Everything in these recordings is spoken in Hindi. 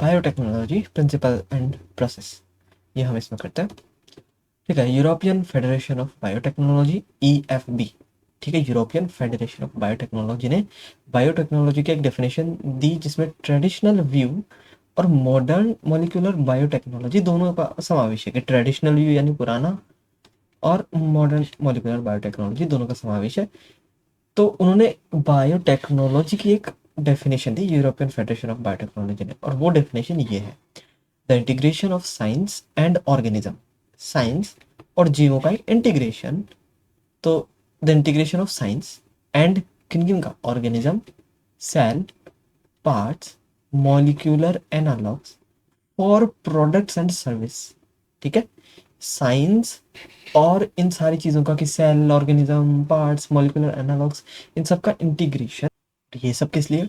बायोटेक्नोलॉजी प्रिंसिपल एंड प्रोसेस, ये हम इसमें करते हैं। ठीक है, European Federation of biotechnology EFB, ठीक है, यूरोपियन फेडरेशन ऑफ बायोटेक्नोलॉजी ने बायोटेक्नोलॉजी की एक डेफिनेशन दी जिसमें ट्रेडिशनल व्यू और मॉडर्न मॉलिक्यूलर बायोटेक्नोलॉजी दोनों का समावेश है। कि ट्रेडिशनल व्यू यानी पुराना और मॉडर्न मॉलिक्यूलर बायोटेक्नोलॉजी दोनों का समावेश है। तो उन्होंने बायोटेक्नोलॉजी की एक डेफिनेशन दी यूरोपियन फेडरेशन ऑफ बायोटेक्नोलॉजी ने, और वो डेफिनेशन ये है, the integration of science and organism, science और जीवों का एक इंटीग्रेशन। तो the integration of science and किन किन का, organism, cell, parts, molecular analogues for products and service. ठीक है, साइंस और इन सारी चीज़ों का, कि cell, organism, parts, molecular analogues, इन सब का इंटीग्रेशन, ये सब किस लिए,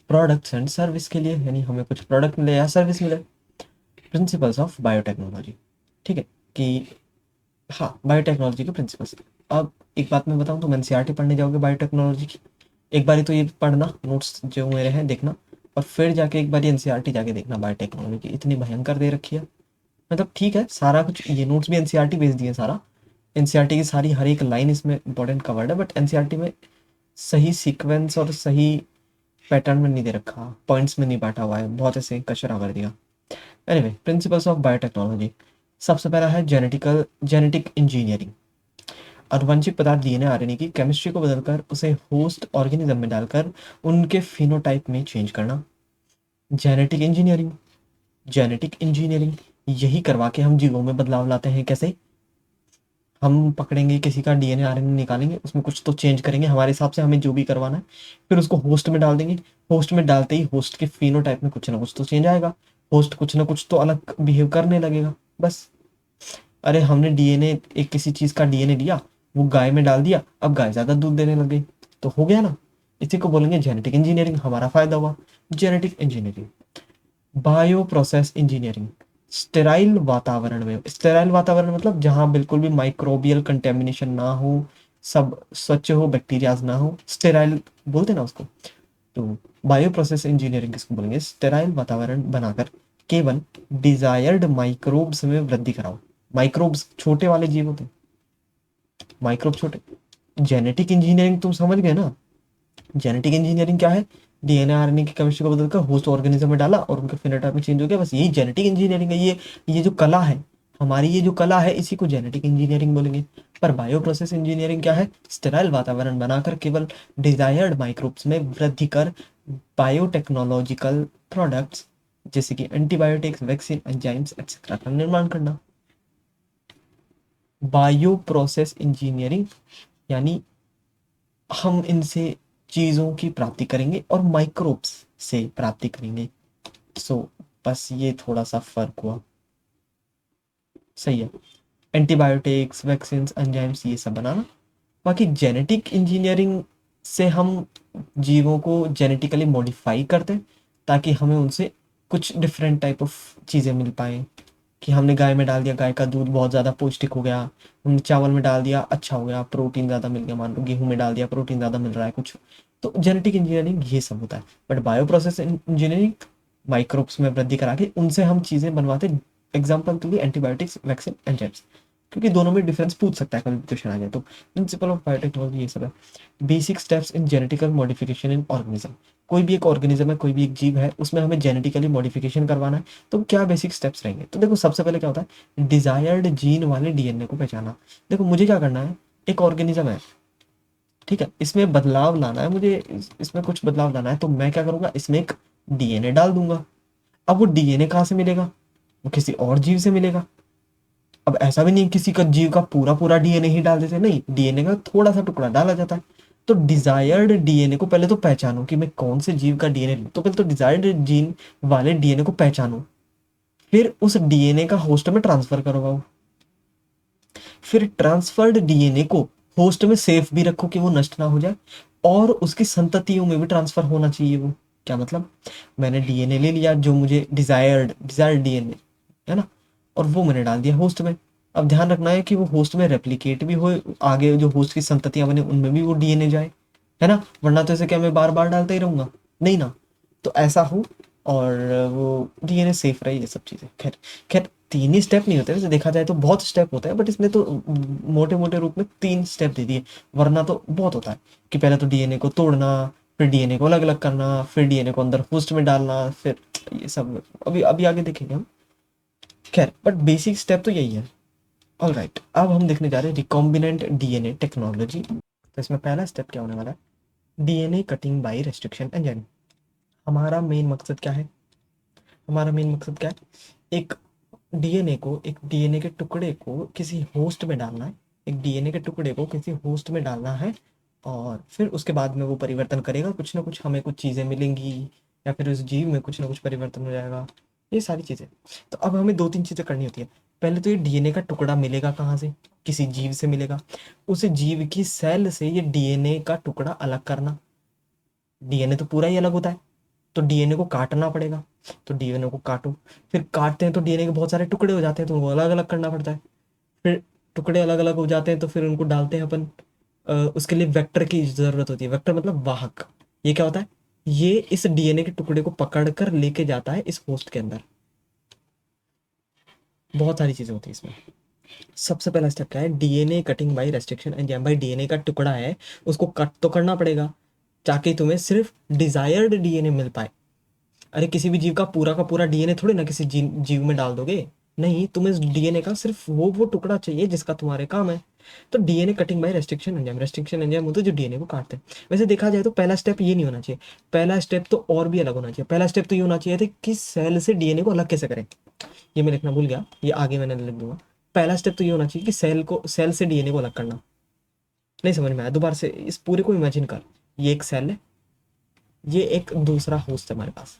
प्रोडक्ट्स एंड सर्विस के लिए, यानी हमें कुछ प्रोडक्ट मिले या सर्विस मिले। प्रिंसिपल्स ऑफ बायोटेक्नोलॉजी, ठीक है, कि हाँ बायोटेक्नोलॉजी के प्रिंसिपल्स। अब एक बात मैं बताऊँ, तुम एनसीईआरटी पढ़ने जाओगे बायोटेक्नोलॉजी की, एक बारी तो ये पढ़ना, नोट्स जो मेरे हैं देखना, और फिर जाके एक बारी एनसीईआरटी जाके देखना बायोटेक्नोलॉजी की, इतनी भयंकर दे रखी है। मतलब ठीक है, सारा कुछ ये नोट्स भी एनसीईआरटी बेस्ड दिए सारा, एनसीईआरटी की सारी हर एक लाइन इसमें इंपॉर्टेंट कवर्ड है, बट एनसीईआरटी में सही सीक्वेंस और सही पैटर्न में नहीं दे रखा, पॉइंट्स में नहीं बांटा हुआ है, बहुत ऐसे कचरा कर दिया। एनीवे, प्रिंसिपल्स ऑफ बायोटेक्नोलॉजी, सबसे पहला है जेनेटिक इंजीनियरिंग। आनुवंशिक पदार्थ डीएनए आरएनए की केमिस्ट्री को बदलकर उसे होस्ट ऑर्गेनिज्म में डालकर उनके फिनोटाइप में चेंज करना, जेनेटिक इंजीनियरिंग। जेनेटिक इंजीनियरिंग यही करवा के हम जीवों में बदलाव लाते हैं। कैसे, हम पकड़ेंगे किसी का डीएनए आरएनए निकालेंगे, उसमें कुछ तो चेंज करेंगे हमारे हिसाब से, हमें जो भी करवाना है, फिर उसको होस्ट में डाल देंगे। होस्ट में डालते ही होस्ट के फिनोटाइप में कुछ ना कुछ तो चेंज आएगा, होस्ट कुछ ना कुछ तो अलग बिहेव करने लगेगा, बस। अरे हमने डीएनए, एक किसी चीज़ का डीएनए लिया, वो गाय में डाल दिया, अब गाय ज़्यादा दूध देने लग गई, तो हो गया ना। इसी को बोलेंगे जेनेटिक इंजीनियरिंग, हमारा फायदा हुआ। Genetic engineering, bio process engineering, sterile वातावरण में, स्टेराइल वातावरण मतलब जहाँ बिल्कुल भी माइक्रोबियल कंटेमिनेशन ना हो, सब स्वच्छ हो, बैक्टीरियाज ना हो, स्टेराइल बोलते ना उसको। तो बायो प्रोसेस इंजीनियरिंग किसको बोलेंगे, स्टेराइल वातावरण बनाकर केवल डिजायर्ड माइक्रोब्स में वृद्धि कराओ। माइक्रोब्स छोटे वाले जीव होते हैं, माइक्रोब छोटे। जेनेटिक इंजीनियरिंग तुम समझ गए ना, जेनेटिक इंजीनियरिंग क्या है, डीएनए आरएनए की केमिस्ट्री को बदलकर होस्ट ऑर्गेनिज्म में डाला और उनके फिनोटाइप में चेंज हो गया, बस यही जेनेटिक इंजीनियरिंग है। ये जो कला है हमारी, ये जो कला है, इसी को जेनेटिक इंजीनियरिंग बोलेंगे। पर बायो प्रोसेस इंजीनियरिंग क्या है, स्टेराइल वातावरण बनाकर केवल डिजायर्ड माइक्रोब्स में वृद्धि कर बायोटेक्नोलॉजिकल प्रोडक्ट्स जैसे कि एंटीबायोटिक्स, वैक्सीन, एंजाइम्स एक्सेट्रा का निर्माण करना। बायो प्रोसेस इंजीनियरिंग यानी हम इनसे चीज़ों की प्राप्ति करेंगे और माइक्रोब्स से प्राप्ति करेंगे। सो बस ये थोड़ा सा फर्क हुआ, सही है। एंटीबायोटिक्स, वैक्सीन, एंजाइम्स ये सब बनाना। बाकी जेनेटिक इंजीनियरिंग से हम जीवों को जेनेटिकली मॉडिफाई करते हैं ताकि हमें उनसे कुछ डिफरेंट टाइप ऑफ चीज़ें मिल पाए। कि हमने गाय में डाल दिया, गाय का दूध बहुत ज़्यादा पौष्टिक हो गया, हमने चावल में डाल दिया, अच्छा हो गया, प्रोटीन ज़्यादा मिल गया, मान लो गेहूं में डाल दिया, प्रोटीन ज़्यादा मिल रहा है कुछ। तो जेनेटिक इंजीनियरिंग ये सब होता है। But bio process engineering microbes में वृद्धि करा के उनसे हम चीज़ें बनवाते, एग्जाम्पल के लिए एंटीबायोटिक्स, वैक्सीन, एंजाइम्स, क्योंकि दोनों में डिफरेंस पूछ सकता है कभी क्वेश्चन आ जाए तो। प्रिंसिपल ऑफ बायोटेक्नोलॉजी ये सब है। Basic steps in genetical modification in organism, कोई भी एक ऑर्गेनिज्म है, कोई भी एक जीव है, उसमें हमें जेनेटिकली मॉडिफिकेशन करवाना है, तो क्या बेसिक स्टेप्स रहेंगे। तो देखो सबसे पहले क्या होता है, डिजायर्ड जीन वाले डीएनए को पहचाना। देखो मुझे क्या करना है, एक ऑर्गेनिज्म है, ठीक है, इसमें बदलाव लाना है मुझे, इसमें कुछ बदलाव लाना है, तो मैं क्या करूंगा, इसमें एक डीएनए डाल दूंगा। अब वो डीएनए कहाँ से मिलेगा, वो किसी और जीव से मिलेगा। अब ऐसा भी नहीं किसी का जीव का पूरा पूरा डीएनए ही डाल देते, नहीं, डीएनए का थोड़ा सा टुकड़ा डाला जाता है। तो डिजायर्ड डीएनए को पहले तो पहचानो कि मैं कौन से जीव का डीएनए लूं, तो पहले तो डिजायर्ड जीन वाले डीएनए को पहचानो, फिर उस डीएनए का होस्ट में ट्रांसफर करवाओ, फिर ट्रांसफर्ड डीएनए को होस्ट में सेफ भी रखो कि वो नष्ट ना हो जाए, और उसकी संततियों में भी ट्रांसफर होना चाहिए वो। क्या मतलब, मैंने डीएनए ले लिया जो मुझे डिजायर्ड डीएनए है ना, और वो मैंने डाल दिया होस्ट में। अब ध्यान रखना है कि वो होस्ट में रेप्लिकेट भी हो, आगे जो होस्ट की संततियां बने उनमें भी वो डीएनए जाए, है ना, वरना तो ऐसे क्या मैं बार बार डालता ही रहूंगा, नहीं ना। तो ऐसा हो, और वो डीएनए सेफ रहे, ये सब चीज़ें। खैर खैर 3 ही स्टेप नहीं होते, वैसे देखा जाए तो बहुत स्टेप होता है, बट इसने तो मोटे मोटे रूप में 3 स्टेप दे दिए, वरना तो बहुत होता है कि पहले तो डीएनए को तोड़ना, फिर डीएनए को अलग अलग करना, फिर डीएनए को अंदर होस्ट में डालना, फिर ये सब अभी अभी आगे देखेंगे हम। खैर बट बेसिक स्टेप तो यही है। ऑल राइट, अब हम देखने जा रहे हैं रिकॉम्बिनेंट डीएनए टेक्नोलॉजी। तो इसमें पहला स्टेप क्या होने वाला है, DNA cutting by restriction enzyme. हमारा मेन मकसद क्या है, हमारा मेन मकसद क्या है, एक डीएनए के टुकड़े को किसी होस्ट में डालना है, एक डीएनए के टुकड़े को किसी होस्ट में डालना है, और फिर उसके बाद में वो परिवर्तन करेगा, कुछ ना कुछ हमें कुछ चीज़ें मिलेंगी, या फिर उस जीव में कुछ ना कुछ परिवर्तन हो जाएगा, ये सारी चीज़ें। तो अब हमें 2-3 चीज़ें करनी होती है। पहले तो ये डीएनए का टुकड़ा मिलेगा कहाँ से, किसी जीव से मिलेगा, उस जीव की सेल से ये डीएनए का टुकड़ा अलग करना। डीएनए तो पूरा ही अलग होता है, तो डीएनए को काटना पड़ेगा, तो डीएनए को काटो, फिर काटते हैं तो डीएनए के बहुत सारे टुकड़े हो जाते हैं, तो उनको अलग अलग करना पड़ता है, फिर टुकड़े अलग अलग हो जाते हैं तो फिर उनको डालते हैं अपन। उसके लिए वेक्टर की जरूरत होती है, वेक्टर मतलब वाहक। ये क्या होता है, ये इस डीएनए के टुकड़े को पकड़ कर लेके जाता है इस होस्ट के अंदर। बहुत सारी चीजें होती है इसमें। सबसे पहला स्टेप क्या है, DNA cutting by restriction enzyme. भाई डीएनए का टुकड़ा है, उसको कट तो करना पड़ेगा ताकि तुम्हें सिर्फ डिजायर्ड डीएनए मिल पाए। अरे किसी भी जीव का पूरा डीएनए थोड़ी ना किसी जीव में डाल दोगे, नहीं, तुम्हें डीएनए का सिर्फ वो टुकड़ा चाहिए जिसका तुम्हारे काम है। तो DNA cutting by restriction enzyme होते हैं जो डीएनए को काटते हैं। वैसे देखा जाए तो पहला स्टेप ये नहीं होना चाहिए, पहला स्टेप तो और भी अलग होना चाहिए। पहला स्टेप तो ये होना चाहिए था कि सेल से डीएनए को अलग कैसे करें, ये मैं लिखना भूल गया, ये आगे मैंने लिख दूंगा। पहला स्टेप तो ये होना चाहिए कि सेल से डीएनए को अलग करना। नहीं समझ में आया, दोबारा से इस पूरे को इमेजिन कर, ये एक सेल है, ये एक दूसरा होस्ट है हमारे पास,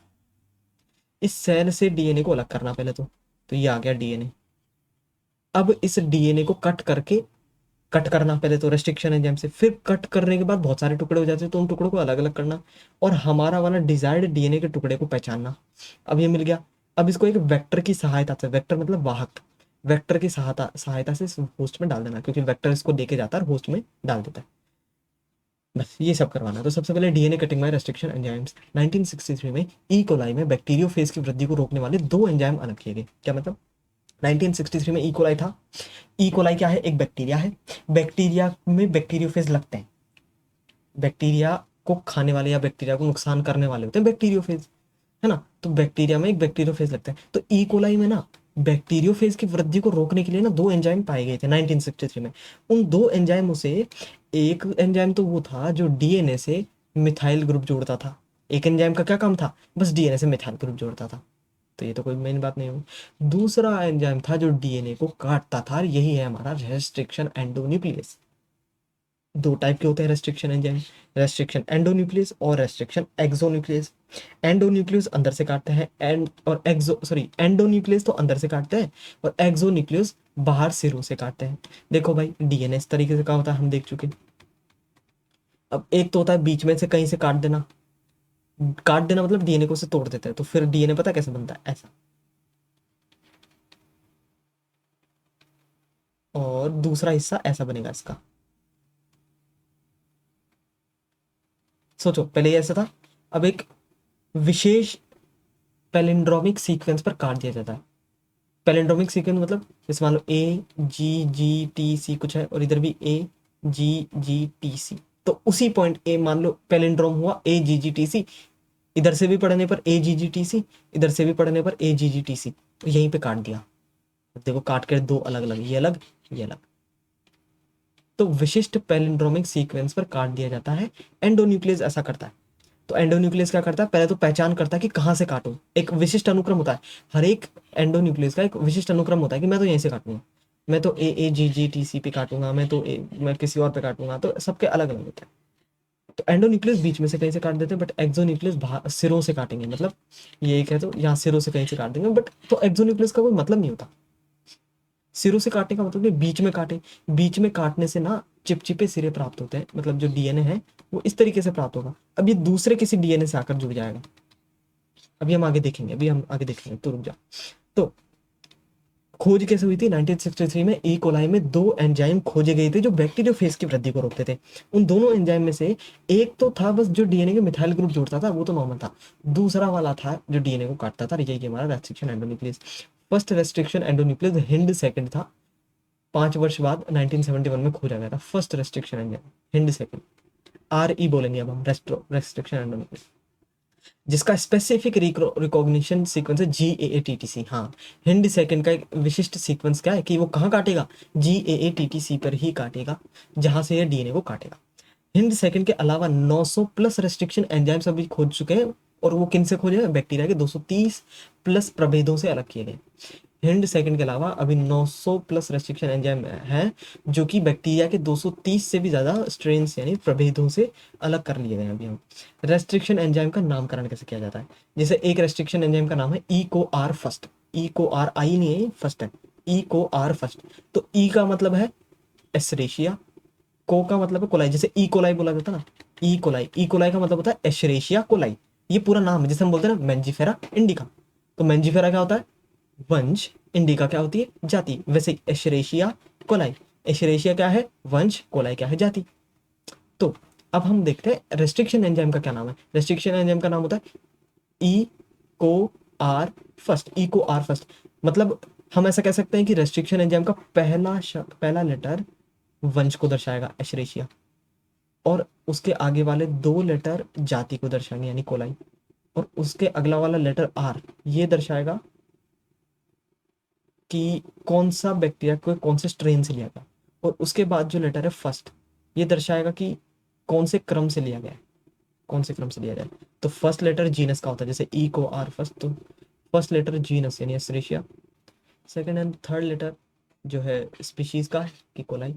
इस सेल से डीएनए को अलग करना पहले तो ये आ गया डीएनए। अब इस डीएनए को कट करना पहले तो रेस्ट्रिक्शन एंजाइम से, फिर कट करने के बाद बहुत सारे टुकड़े हो जाते हैं तो उन टुकड़ों को अलग अलग करना, और हमारा वाला डिजायर्ड डीएनए के टुकड़े को पहचानना। अब ये मिल गया, अब इसको एक वेक्टर की सहायता से, वेक्टर मतलब वाहक, वेक्टर की सहायता सहायता से होस्ट में डाल देना, क्योंकि वेक्टर इसको देके जाता है और होस्ट में डाल देता है। बस ये सब करवाना। तो सबसे पहले DNA cutting by restriction enzymes. 1963 में ई कोलाई में बैक्टीरियोफेज की वृद्धि को रोकने वाले 2 एंजाइम अलग किए गए। क्या मतलब, 1963 में ई कोलाई था। ई कोलाई क्या है, एक बैक्टीरिया है, बैक्टीरिया में बैक्टीरियोफेज लगते हैं, बैक्टीरिया को खाने वाले या बैक्टीरिया को नुकसान करने वाले होते हैं बैक्टीरियोफेज, है ना। तो बैक्टीरिया में एक बैक्टीरियोफेज लगता है, तो ई कोलाई में ना बैक्टीरियोफेज की वृद्धि को रोकने के लिए ना 2 एंजाइम पाए गए थे 1963 में। उन 2 एंजाइमों से एक एंजाइम तो वो था जो डीएनए से मिथाइल ग्रुप जोड़ता था। एक एंजाइम का क्या काम था, बस डीएनए से मिथाइल ग्रुप जोड़ता था, तो ये तो कोई मेन बात नहीं हुई। दूसरा एंजाइम था जो डीएनए को काटता था, यही है हमारा रेस्ट्रिक्शन एंडोन्यूक्लियस। 2 टाइप के होते हैं रेस्ट्रिक्शन एंजाइम, रेस्ट्रिक्शन एंडोन्यूक्लियस और रेस्ट्रिक्शन एक्सोन्यूक्लियस। एंडोन्यूक्लियस अंदर से काटते हैं, एंडोन्यूक्लियस तो अंदर से काटते हैं, और एक्सोन्यूक्लियस बाहर सिरों से काटते हैं। देखो भाई डीएनए इस तरीके से क्या होता है हम देख चुके। अब एक तो होता है बीच में से कहीं से काट देना, काट देना मतलब डीएनए को से तोड़ देते हैं, तो फिर डीएनए पता कैसे बनता है, ऐसा। और दूसरा हिस्सा ऐसा बनेगा इसका। सोचो पहले ये ऐसा था, अब एक विशेष पैलिंड्रोमिक सीक्वेंस पर काट दिया जाता है। पैलिंड्रोमिक सीक्वेंस मतलब जैसे मान लो AGGTC कुछ है, और इधर भी AGGTC, तो उसी पॉइंट ए मान लो पैलिंड्रोम हुआ AGGTC, इधर से भी पढ़ने पर AGGTC, इधर से भी पढ़ने पर AGGTC, तो यहीं पे काट दिया। देखो काट कर 2 अलग अलग, ये अलग ये अलग, तो विशिष्ट पैलिंड्रोमिक सीक्वेंस पर काट दिया जाता है। एंडोन्यूक्लियस ऐसा करता है। तो एंडोन्यूक्लियस क्या करता है, पहले तो पहचान करता है कि कहाँ से काटूं, एक विशिष्ट अनुक्रम होता है, हर एक एंडोन्यूक्लियस का एक विशिष्ट अनुक्रम होता है कि मैं तो यहीं से काटूंगा, मैं तो AAGGTC पे काटूंगा, मैं किसी और पे काटूंगा, तो सबके अलग अलग होते हैं। तो एंडोन्यूक्लियस बीच में से कहीं से काट देते हैं, बट एक्सोन्यूक्लियस सिरों से काटेंगे, मतलब ये एक है तो यहाँ सिरों से कहीं से काट देंगे, बट तो एक्सोन्यूक्लियस का कोई मतलब नहीं होता। सिरों से काटने का मतलब नहीं बीच में काटे, बीच में काटने से ना चिपचिपे सिरे प्राप्त होते हैं, मतलब जो डीएनए है वो इस तरीके से प्राप्त होगा। अब ये दूसरे किसी डीएनए से आकर जुड़ जाएगा, अभी हम आगे देखेंगे तो रुक जा। तो खोज कैसे हुई थी 1963 में? ई कोलाई में दो एंजाइम खोजे गए थे जो बैक्टीरियोफेज की वृद्धि को रोकते थे। उन दोनों एंजाइम में से एक तो था बस जो डीएनए के मिथाइल ग्रुप जोड़ता था, वो तो नॉर्मल था। दूसरा वाला था जो डीएनए को काटता था, यही हमारा restriction endonuclease. First restriction endonuclease hind second था। 5 वर्ष बाद 1971 में खोजा गया था first restriction enzyme, hind second. R E बोलेंगे अब हम, रेस्ट्रिक्शन एंडोन्यूक्लियस, जिसका स्पेसिफिक रिकॉग्निशन सीक्वेंस है GAATTC। हाँ, हिंड सेकंड का एक विशिष्ट सीक्वेंस क्या है कि वो कहाँ काटेगा? GAATTC पर ही काटेगा, जहां से ये डीएनए को काटेगा। हिंड सेकंड के अलावा 900 प्लस रेस्ट्रिक्शन एंजाइम्स अभी खोज चुके हैं, और वो किन से खोजे हैं? बैक्टीरिया के 230 प्लस प्रभेदों से अलग किए गए। हिंड सेकंड के अलावा अभी 900 प्लस रेस्ट्रिक्शन एंजाइम हैं जो कि बैक्टीरिया के 230 से भी ज़्यादा स्ट्रेन्स यानी प्रभेदों से अलग कर लिए गए हैं अभी हम। रेस्ट्रिक्शन एंजाइम का नामकरण कैसे किया जाता है? जैसे एक रेस्ट्रिक्शन एंजाइम का नाम है EcoR फर्स्ट। EcoR आई नहीं है, फर्स्ट है, EcoR फर्स्ट। तो ई का मतलब है एस्चेरेशिया, को का मतलब है कोलाई, जैसे ई कोलाई बोला जाता है ना, ई कोलाई। ई कोलाई का मतलब होता है एस्चेरेशिया कोलाई, ये पूरा नाम है। जैसे हम बोलते हैं ना मैंजीफेरा इंडिका, तो मैंजीफेरा क्या होता है? वंश, इंडिका क्या होती है? जाति। वैसे एशरेशिया कोलाई, एशरेशिया क्या है? वंश, कोलाई क्या है? जाति। तो अब हम देखते हैं रेस्ट्रिक्शन एंजाइम का क्या नाम है। रेस्ट्रिक्शन एंजाइम का नाम होता है ई को आर फर्स्ट। ई को आर फर्स्ट मतलब हम ऐसा कह सकते हैं कि रेस्ट्रिक्शन एंजाइम का पहला लेटर वंश को दर्शाएगा एशरेशिया, और उसके आगे वाले 2 लेटर जाति को दर्शाएंगे यानी कोलाई, और उसके अगला वाला लेटर आर ये दर्शाएगा कि कौन सा बैक्टीरिया को कौन से स्ट्रेन से लिया गया, और उसके बाद जो लेटर है फर्स्ट ये दर्शाएगा कि कौन से क्रम से लिया गया है, कौन से क्रम से लिया जाए। तो फर्स्ट लेटर जीनस का होता है, जैसे ई को आर फर्स्ट, तो फर्स्ट लेटर जीनस यानी एस्चेरेशिया। सेकंड एंड थर्ड लेटर जो है स्पीशीज का है कि कोलाई।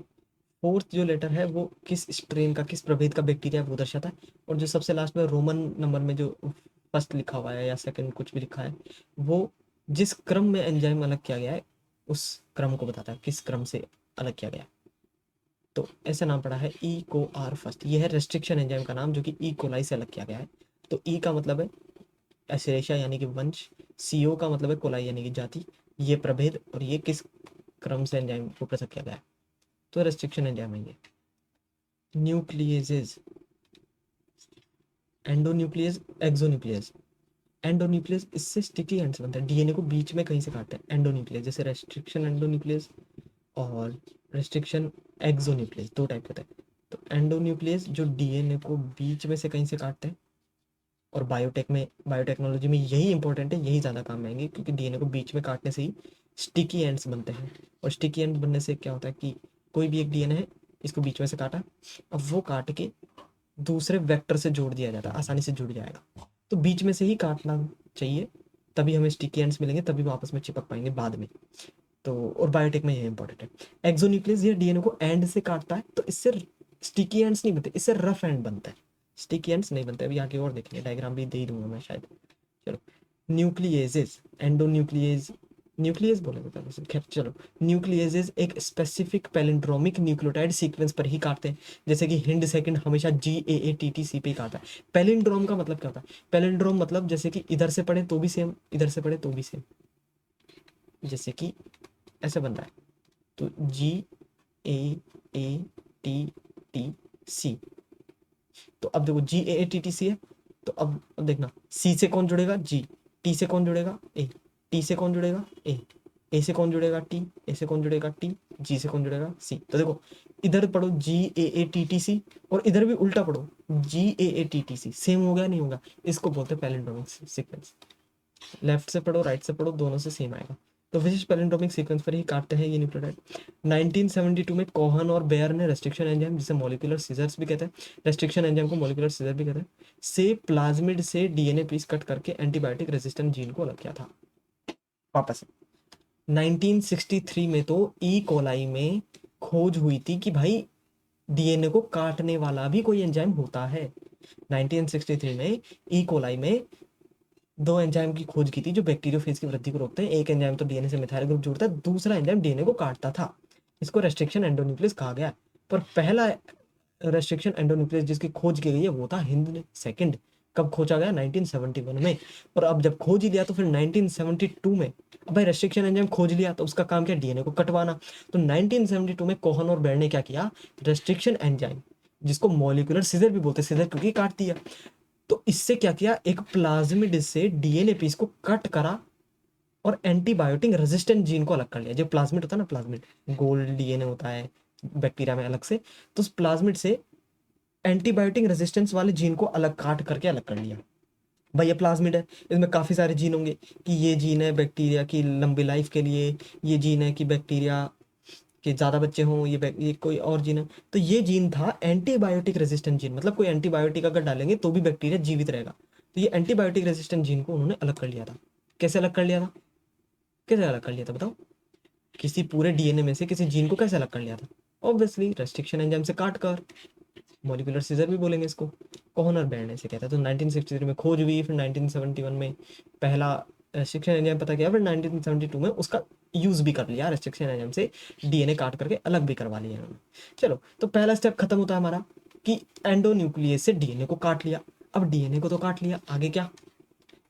फोर्थ जो लेटर है वो किस स्ट्रेन का, किस प्रभेद का बैक्टीरिया वो दर्शाता है। और जो सबसे लास्ट में रोमन नंबर में जो फर्स्ट लिखा हुआ है या सेकंड कुछ भी लिखा है, वो जिस क्रम में एंजाइम अलग किया गया है उस क्रम को बताता है, किस क्रम से अलग किया गया। तो ऐसा नाम पड़ा है ई को आर फर्स्ट। ये है रेस्ट्रिक्शन एंजाइम का नाम जो कि ई कोलाई से अलग किया गया है। तो ई का मतलब है एस्चेरेशिया यानी कि वंश, CO का मतलब है कोलाई यानी कि जाति, ये प्रभेद, और ये किस क्रम से एंजाइम को पृथक किया गया है। तो रेस्ट्रिक्शन एंजाइम है ये। न्यूक्लियेजेस, एंडोन्यूक्लियस, एक्सोन्यूक्लियस। एंडोन्यूक्लियस इससे स्टिकी एंड से बनता है, डीएनए को बीच में कहीं से काटते हैं एंडोन्यूक्लियस। जैसे रेस्ट्रिक्शन एंडोन्यूक्लियस और रेस्ट्रिक्शन एक्सोन्यूक्लियस, 2 टाइप होते हैं। तो एंडोन्यूक्लियस जो डीएनए को बीच में से कहीं से काटते हैं, और बायोटेक्नोलॉजी में यही इंपॉर्टेंट है, यही ज़्यादा काम में आएंगे, क्योंकि डीएनए को बीच में काटने से ही स्टिकी एंड्स बनते हैं। और स्टिकी एंड बनने से क्या होता है कि कोई भी एक डीएनए है, इसको बीच में से काटा, अब वो काट के दूसरे वेक्टर से जोड़ दिया जाता है, आसानी से जुड़ जाएगा। तो बीच में से ही काटना चाहिए, तभी हमें स्टिकी एंड्स मिलेंगे, तभी वो आपस में चिपक पाएंगे बाद में। तो और बायोटेक में ये इंपॉर्टेंट है। एक्सोन्यूक्लियस ये डीएनए को एंड से काटता है, तो इससे स्टिकी एंड्स नहीं बनते, इससे रफ एंड बनता है, स्टिकी एंड्स नहीं बनते। अभी आगे और देखेंगे, डायग्राम भी दे ही दूंगा मैं शायद। चलो, न्यूक्लियेजेस, एंडोन्यूक्लियेज, न्यूक्लियस बोलेंगे पहले से, खैर चलो। न्यूक्लियेजेस एक स्पेसिफिक पैलिंड्रोमिक न्यूक्लियोटाइड सीक्वेंस पर ही काटते हैं, जैसे कि हिंड सेकंड हमेशा GAATTC पे ही काटता है। पैलिंड्रोम का मतलब क्या होता है? पैलिंड्रोम मतलब जैसे कि इधर से पढ़े तो भी सेम, इधर से पढ़े तो भी सेम, जैसे कि ऐसे बन रहा है। तो GAATTC, तो अब देखो GAATTC है, तो अब देखना C से कौन जुड़ेगा? G, T से कौन जुड़ेगा? A, T से कौन जुड़ेगा? A से कौन जुड़ेगा? T, A से कौन जुड़ेगा? T, G से कौन जुड़ेगा? C। तो देखो इधर पढ़ो GAATTC, और इधर भी उल्टा पढ़ो GAATTC, सेम हो गया नहीं होगा? इसको बोलते हैं पैलिंड्रोमिक सीक्वेंस। लेफ्ट से पढ़ो राइट से पढ़ो, दोनों से सेम आएगा। तो विशिष्ट पैलिंड्रोमिक सीक्वेंस पर ही काटते हैं ये न्यूक्लियोटाइड। 1972 में कोहन और बेयर ने रेस्ट्रिक्शन एंजाइम, जिसे मॉलिक्यूलर सीजर्स भी कहते हैं, रेस्ट्रिक्शन एंजाइम को मॉलिक्यूलर सीजर भी कहते हैं, से प्लाज्मिड से डीएनए पीस कट करके एंटीबायोटिक रेजिस्टेंट जीन को अलग किया था। वापस 1963 में तो ई कोलाई में खोज हुई थी कि भाई डीएनए को काटने वाला भी कोई एंजाइम होता है। 1963 में ई कोलाई में 2 एंजाइम की खोज की थी जो बैक्टीरियोफेज की वृद्धि को रोकते हैं। एक एंजाइम तो डीएनए से मिथाइल ग्रुप जोड़ता है, दूसरा एंजाइम डीएनए को काटता था। इसको रेस्ट्रिक्शन एंडोन्यूक्लियस कहा गया। पर पहला रेस्ट्रिक्शन एंडोन्यूक्लियस जिसकी खोज की गई है वो था हिंद सेकंड, कब खोजा गया? 1971 में। और अब जब खोज ही लिया तो फिर 1972 में, अब भाई रेस्ट्रिक्शन एंजाइम खोज लिया तो उसका काम क्या? डीएनए को कटवाना। तो 1972 में कोहन और बेर ने क्या किया? रेस्ट्रिक्शन एंजाइम, जिसको मॉलिक्यूलर सीजर भी बोलते हैं, सीजर क्योंकि काट दिया, तो इससे क्या किया? एक प्लाज्मिड से डीएनए पीस को कट करा और एंटीबायोटिक रेजिस्टेंट जीन को अलग कर लिया। जो प्लाज्मिड होता है ना, प्लाज्मिड गोल्ड डीएनए होता है बैक्टीरिया में अलग से, तो उस प्लाज्मिड से एंटीबायोटिक रेजिस्टेंस वाले जीन को अलग काट करके अलग कर लिया। भाई ये प्लाज्मिड है, इसमें काफ़ी सारे जीन होंगे कि ये जीन है बैक्टीरिया की लंबी लाइफ के लिए, ये जीन है कि बैक्टीरिया के ज़्यादा बच्चे हों, ये कोई और जीन है। तो ये जीन था एंटीबायोटिक रेजिस्टेंट जीन, मतलब कोई एंटीबायोटिक अगर डालेंगे तो भी बैक्टीरिया जीवित रहेगा। तो ये एंटीबायोटिक रेजिस्टेंट जीन को उन्होंने अलग कर लिया था। कैसे अलग कर लिया था? कैसे अलग कर लिया था बताओ? किसी पूरे डीएनए में से किसी जीन को कैसे अलग कर लिया था? ऑब्वियसली रेस्ट्रिक्शन एंजाइम से काट कर, मॉलिक्यूलर सीजर भी बोलेंगे इसको, कॉर्नर बैंड ऐसे कहता है। तो 1963 में खोज हुई, फिर 1971 में पहला रेस्ट्रिक्शन एंजाइम पता किया, फिर 1972 में उसका यूज़ भी कर लिया, रेस्ट्रिक्शन एंजाइम से डीएनए काट करके अलग भी करवा लिया इन्होंने। चलो, तो पहला स्टेप खत्म होता है हमारा कि एंडोन्यूक्लियस से डीएनए को काट लिया। अब डीएनए को तो काट लिया, आगे क्या?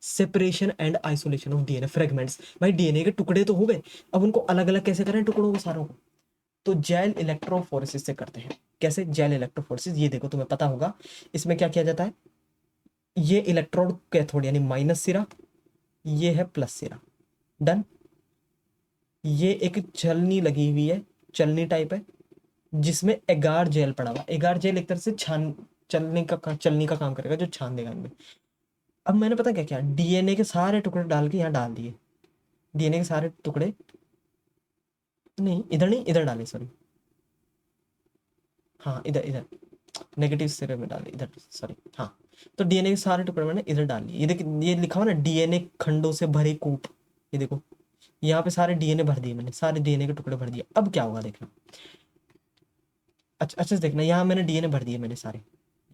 Separation and isolation of DNA fragments. भाई डीएनए के टुकड़े तो हो गए, अब उनको अलग अलग कैसे करें टुकड़ों को सारों को? तो जेल इलेक्ट्रोफोरेसिस से करते हैं। कैसे? जेल इलेक्ट्रोफोरेसिस, ये देखो तुम्हें पता होगा, इसमें क्या किया जाता है? ये इलेक्ट्रोड कैथोड यानी माइनस सिरा, ये है प्लस सिरा, डन। ये एक छलनी लगी हुई है, चलनी टाइप है, जिसमें एगार जेल पड़ा हुआ। एगार जेल एक तरह से चलनी का काम करेगा, जो छान देगा इनमें। अब मैंने पता क्या किया? डीएनए के सारे टुकड़े डाल के यहाँ डाल दिए। डीएनए के सारे टुकड़े, नहीं इधर नहीं, इधर डाले, सॉरी, हाँ इधर इधर, नेगेटिव सिरे में डाले इधर, सॉरी, हाँ। तो डीएनए के सारे टुकड़े मैंने इधर डाल लिए। ये देखिए, ये लिखा हुआ ना डीएनए खंडों से भरे कूप, ये देखो, यहाँ पे सारे डीएनए भर दिए मैंने, सारे डीएनए के टुकड़े भर दिए। अब क्या होगा देखना, अच्छा अच्छे से देखना, यहाँ मैंने डीएनए भर दिए मैंने सारे,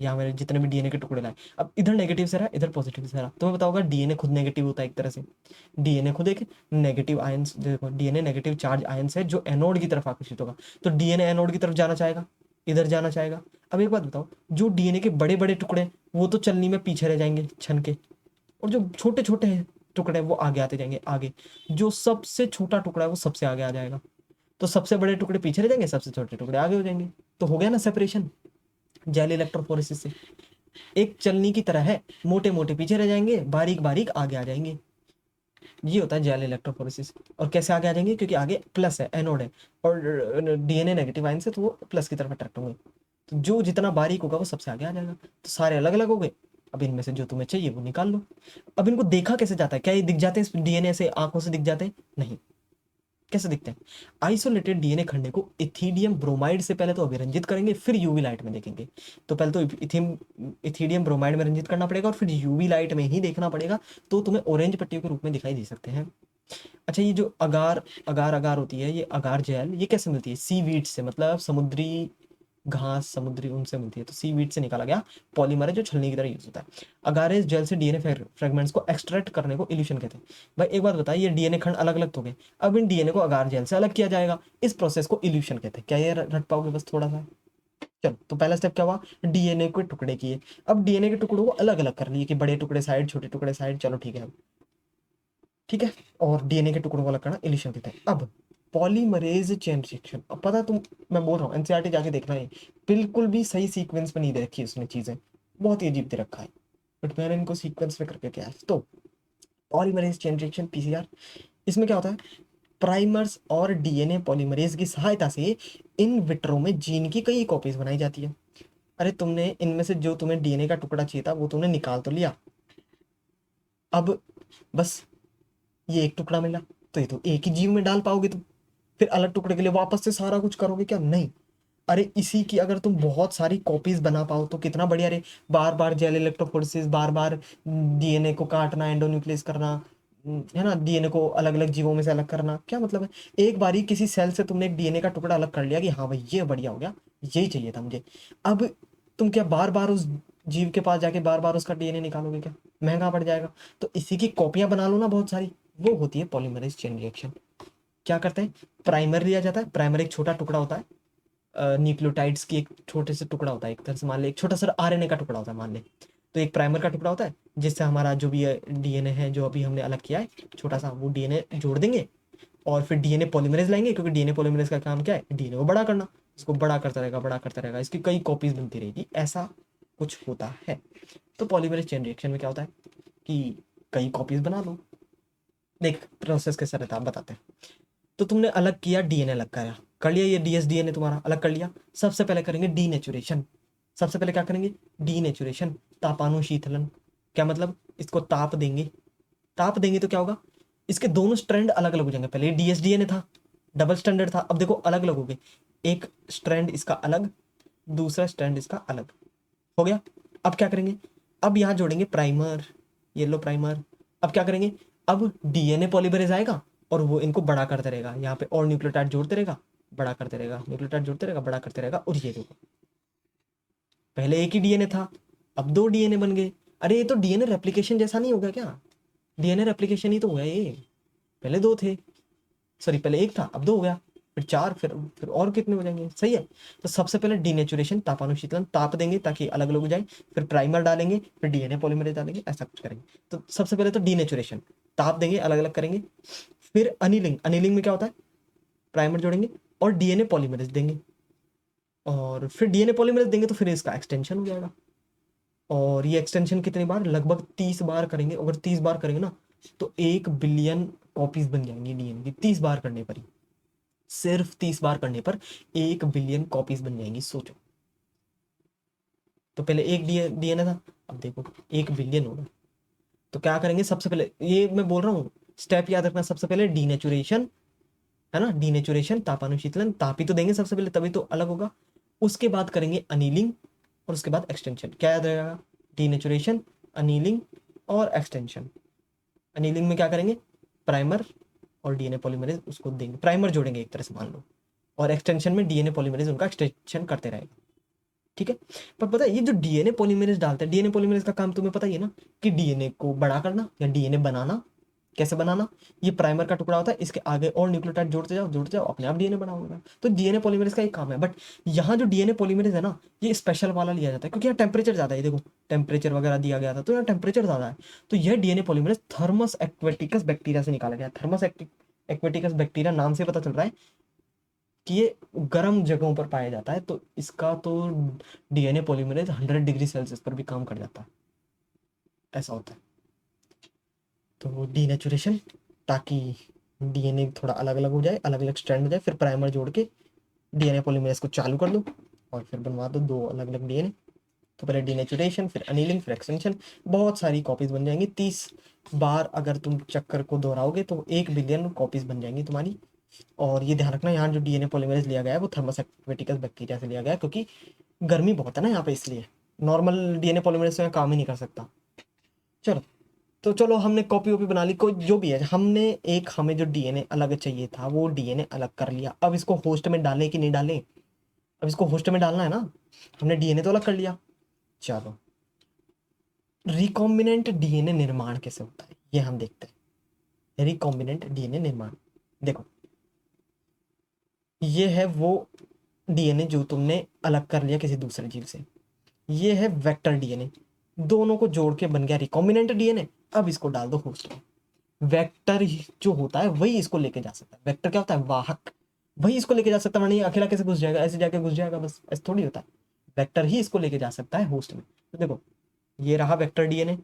यहाँ मैंने जितने भी डीएनए के टुकड़े लाए। अब इधर नेगेटिव से रहा, इधर पॉजिटिव से रहा, तुम्हें बताओगा डीएनए खुद नेगेटिव होता है एक तरह से। डीएनए खुद एक नेगेटिव आयंस, देखो डीएनए नेगेटिव चार्ज आयंस है जो एनोड की तरफ आकर्षित होगा। तो डीएनए एनोड की तरफ जाना चाहेगा, इधर जाना चाहेगा। अब एक बात बताओ, जो डीएनए के बड़े बड़े टुकड़े वो तो चलनी में पीछे रह जाएंगे छन के, और जो छोटे छोटे टुकड़े वो आगे आते जाएंगे आगे। जो सबसे छोटा टुकड़ा है वो सबसे आगे आ जाएगा। तो सबसे बड़े टुकड़े पीछे रह जाएंगे, सबसे छोटे टुकड़े आगे हो जाएंगे। तो हो गया ना सेपरेशन जेल इलेक्ट्रोफोरेसिस से। एक चलनी की तरह है, मोटे मोटे पीछे रह जाएंगे, बारीक बारीक आगे आ जाएंगे। ये होता है जेल इलेक्ट्रोफोरेसिस। और कैसे आगे आ जाएंगे? क्योंकि आगे प्लस है, एनोड है, और डीएनए नेगेटिव आयन से, तो वो प्लस की तरफ अट्रैक्ट होंगे। तो जो जितना बारीक होगा वो सबसे आगे आ जाएगा। तो सारे अलग अलग हो गए। अब इनमें से जो तुम्हें चाहिए वो निकाल लो। अब इनको देखा कैसे जाता है? क्या ये दिख जाते हैं डीएनए से, आंखों से दिख जाते हैं? नहीं। कैसे दिखते हैं? आइसोलेटेड डीएनए खंडे को इथीडियम ब्रोमाइड से पहले तो अभिरंजित करेंगे, फिर यूवी लाइट में देखेंगे। तो पहले तो इथीडियम ब्रोमाइड में रंजित करना पड़ेगा और फिर यूवी लाइट में ही देखना पड़ेगा, तो तुम्हें ऑरेंज पट्टियों के रूप में दिखाई दे सकते हैं। अच्छा, ये जो अगार अगार अगार होती है, ये अगार जेल, ये कैसे मिलती है? सी वीड से, मतलब समुद्री घास, समुद्री उनसे मिलती है। तो सी वीड से निकाला गया पॉलीमर है जो छलनी की तरह यूज होता है। अगारे जेल से डीएनए फ्रेगमेंट्स को एक्सट्रैक्ट करने को इल्यूशन कहते हैं। भाई एक बात बताइए, ये डीएनए खंड अलग अलग तो गए, अब इन डीएनए को अगार जेल से अलग किया जाएगा, इस प्रोसेस को इल्यूशन कहते हैं। क्या ये रट पाओगे बस थोड़ा सा? चलो, तो पहला स्टेप क्या हुआ? डीएनए के टुकड़े किए। अब डीएनए के टुकड़ों को अलग अलग कर लिए कि बड़े टुकड़े साइड, छोटे टुकड़े साइड, चलो ठीक है, ठीक है। और डीएनए के टुकड़ों को अलग करना इल्यूशन कहते हैं। अब पॉलीमरेज चेन रिएक्शन, अब पता तुम, मैं बोल रहा हूँ एनसीईआरटी जाके देखना है, बिल्कुल भी सही सीक्वेंस में नहीं दे रखी है उसने चीजें, बहुत ही अजीब दे रखा है, बट मैंने इनको सीक्वेंस में करके क्या है। तो पॉलीमरेज चेन रिएक्शन पीसीआर, इसमें क्या होता है? प्राइमर्स और डीएनए पॉलीमरेज की सहायता से इन विट्रो में जीन की कई कॉपीज बनाई जाती है। अरे तुमने इनमें से जो तुम्हें डीएनए का टुकड़ा चाहिए था वो तुमने निकाल तो लिया, अब बस ये एक टुकड़ा मिला, तो ये तो एक ही जीव में डाल पाओगे तुम। फिर अलग टुकड़े के लिए वापस से सारा कुछ करोगे क्या? नहीं। अरे इसी की अगर तुम बहुत सारी कॉपीज बना पाओ तो कितना बढ़िया रे। बार बार जेल इलेक्ट्रोफोरेसिस, बार बार डीएनए को काटना, एंडोन्यूक्लियस करना, है ना, डीएनए को अलग अलग जीवों में से अलग करना, क्या मतलब है? एक बार ही किसी सेल से तुमने एक डीएनए का टुकड़ा अलग कर लिया कि हाँ भाई ये बढ़िया हो गया, यही चाहिए था मुझे। अब तुम क्या बार बार उस जीव के पास जाके बार बार उसका डीएनए निकालोगे क्या? महंगा पड़ जाएगा। तो इसी की कॉपियां बना लो ना बहुत सारी, वो होती है पॉलीमरेज चेन रिएक्शन। क्या करते हैं? प्राइमर लिया जाता है, प्राइमर एक छोटा टुकड़ा होता है, न्यूक्लियोटाइड्स की एक छोटे से टुकड़ा होता है, एक तरह से मान ले एक छोटा सा आरएनए का टुकड़ा होता है मान ले। तो एक प्राइमर का टुकड़ा होता है जिससे हमारा जो भी डीएनए है जो अभी हमने अलग किया है छोटा सा, वो डीएनए जोड़ देंगे और फिर डीएनए पॉलीमरेज लाएंगे, क्योंकि डीएनए पॉलीमरेज का काम क्या है, डीएनए को बड़ा करना, इसको बड़ा करता रहेगा, बड़ा करता रहेगा, इसकी कई कॉपीज बनती रहेगी, ऐसा कुछ होता है। तो पॉलीमरेज चेन रिएक्शन में क्या होता है कि कई कॉपीज बना लो। देख प्रोसेस कैसा रहता है आप बताते हैं। तो तुमने अलग किया, डीएनए अलग करा, कर लिया, ये डीएसडीएनए तुम्हारा अलग कर लिया। सबसे पहले करेंगे डीनेचुरेशन। सबसे पहले क्या करेंगे, डीनेचुरेशन, तापानुशीतलन। क्या मतलब, इसको ताप देंगे। ताप देंगे तो क्या होगा, इसके दोनों स्ट्रैंड अलग अलग हो जाएंगे। पहले डीएसडीएनए था, डबल स्टैंडर्ड था, अब देखो अलग अलग हो गए। एक स्ट्रैंड इसका अलग, दूसरा स्ट्रैंड इसका अलग हो गया। अब क्या करेंगे, अब यहाँ जोड़ेंगे प्राइमर, येलो प्राइमर। अब क्या करेंगे, अब डीएनए पॉलीमरेज आएगा और वो इनको बड़ा करते रहेगा, यहाँ पे और न्यूक्लियोटाइड जोड़ते रहेगा, बड़ा करते रहेगा, न्यूक्लियोटाइड जोड़ते रहेगा, बड़ा करते रहेगा। और ये देखो पहले एक ही डीएनए था, अब दो डीएनए बन गए। अरे ये तो डीएनए रेप्लिकेशन जैसा नहीं होगा क्या, डीएनए रेप्लिकेशन ही तो हुआ ये। पहले दो थे, सॉरी पहले एक था, अब दो हो गया, फिर चार, फिर और कितने हो जाएंगे, सही है। तो सबसे पहले डीनेचुरेशन, तापानुशीतलन, ताप देंगे ताकि अलग अलग हो जाए, फिर प्राइमर डालेंगे, फिर डीएनए पॉलीमरेज डालेंगे, ऐसा कुछ करेंगे। तो सबसे पहले तो डीनेचुरेशन, ताप देंगे, अलग अलग करेंगे। फिर अनिलिंग, अनिलिंग में क्या होता है, प्राइमर जोड़ेंगे और डीएनए पॉलीमरेज देंगे, और फिर डीएनए पॉलीमरेज देंगे तो फिर इसका एक्सटेंशन हो जाएगा। और ये एक्सटेंशन कितनी बार, लगभग 30 बार करेंगे। अगर 30 बार करेंगे ना तो 1 बिलियन कॉपीज बन जाएंगी डीएनए की, 30 बार करने पर ही, सिर्फ 30 बार करने पर 1 बिलियन कॉपीज बन जाएंगी, सोचो। तो पहले एक डीएनए था, अब देखो 1 बिलियन होगा। तो क्या करेंगे, सबसे पहले ये मैं बोल रहा हूँ स्टेप याद रखना, सबसे पहले डीनेचुरेशन, है ना, डीनेचुरेशन, तापानुशीतलन, ताप ही तो देंगे सबसे पहले तभी तो अलग होगा। उसके बाद करेंगे अनीलिंग और उसके बाद एक्सटेंशन। क्या याद रहेगा, डीनेचुरेशन, अनीलिंग और एक्सटेंशन। अनीलिंग में क्या करेंगे, प्राइमर और डीएनए पॉलीमरेज उसको देंगे, प्राइमर जोड़ेंगे एक तरह से मान लो, और एक्सटेंशन में डीएनए पॉलीमरेज उनका एक्सटेंशन करते रहेगा, ठीक है। पर पता है ये जो डीएनए पॉलीमरेज डालते हैं, डीएनए पॉलीमरेज का काम तुम्हें पता ही है ना, कि डीएनए को बड़ा करना या डीएनए बनाना। कैसे बनाना, ये प्राइमर का टुकड़ा होता है, इसके आगे और न्यूक्लियोटाइड जोड़ते जाओ, अपने आप डीएनए बना होगा। तो डीएनए पॉलीमरेज का एक काम है। बट यहाँ जो डीएनए पॉलीमरेज है ना, ये स्पेशल वाला लिया जाता है क्योंकि यहाँ टेम्परेचर ज़्यादा है, देखो टेम्परेचर वगैरह दिया गया था, तो यहाँ टेम्परेचर ज़्यादा है। तो यह DNA polymerase Thermus aquaticus bacteria से निकाला गया। थर्मस एक्वेटिकस बैक्टीरिया नाम से पता चल रहा है कि ये गर्म जगहों पर पाया जाता है, तो इसका तो डीएनए पॉलीमरेज 100 डिग्री सेल्सियस पर भी काम कर जाता है, ऐसा होता है। तो डीनेचुरेशन, ताकि डीएनए थोड़ा अलग अलग हो जाए, अलग अलग स्ट्रैंड हो जाए, फिर प्राइमर जोड़ के डीएनए पॉलीमरेज को चालू कर दो और फिर बनवा दो दो अलग अलग डीएनए। तो पहले डीनेचुरेशन, फिर अनिलिंग, फिर एक्सटेंशन, बहुत सारी कॉपीज बन जाएंगी। 30 बार अगर तुम चक्कर को दोहराओगे तो 1 बिलियन कॉपीज बन जाएंगी तुम्हारी। और ये ध्यान रखना, यहाँ जो डीएनए पॉलीमरेज लिया गया है वो थर्मस एक्वेटिकस बैक्टीरिया से लिया गया है, क्योंकि गर्मी बहुत है ना यहाँ पे, इसलिए नॉर्मल डीएनए पॉलीमरेज से काम ही नहीं कर सकता। चलो, तो चलो हमने कॉपी वॉपी बना ली, कोई जो भी है, हमने एक, हमें जो डीएनए अलग चाहिए था वो डीएनए अलग कर लिया। अब इसको होस्ट में डालें कि नहीं डालें, अब इसको होस्ट में डालना है ना, हमने डीएनए तो अलग कर लिया। चलो, रिकॉम्बिनेंट डीएनए निर्माण कैसे होता है ये हम देखते हैं। रिकॉम्बिनेंट डीएनए निर्माण, देखो ये है वो डीएनए जो तुमने अलग कर लिया किसी दूसरे जीव से, ये है वेक्टर डीएनए, दोनों को जोड़ के बन गया रिकॉम्बिनेंट डीएनए। अब इसको डाल दो होस्ट में। वेक्टर जो होता है वही इसको लेके जा सकता है, वेक्टर क्या होता है, वाहक, वही इसको लेके जा सकता है, वरना ये अकेला कैसे घुस जाएगा, ऐसे जाके घुस जाएगा, बस ऐसे थोड़ी होता है। वेक्टर ही इसको लेके जा सकता है होस्ट में। तो देखो ये रहा वेक्टर डीएनए,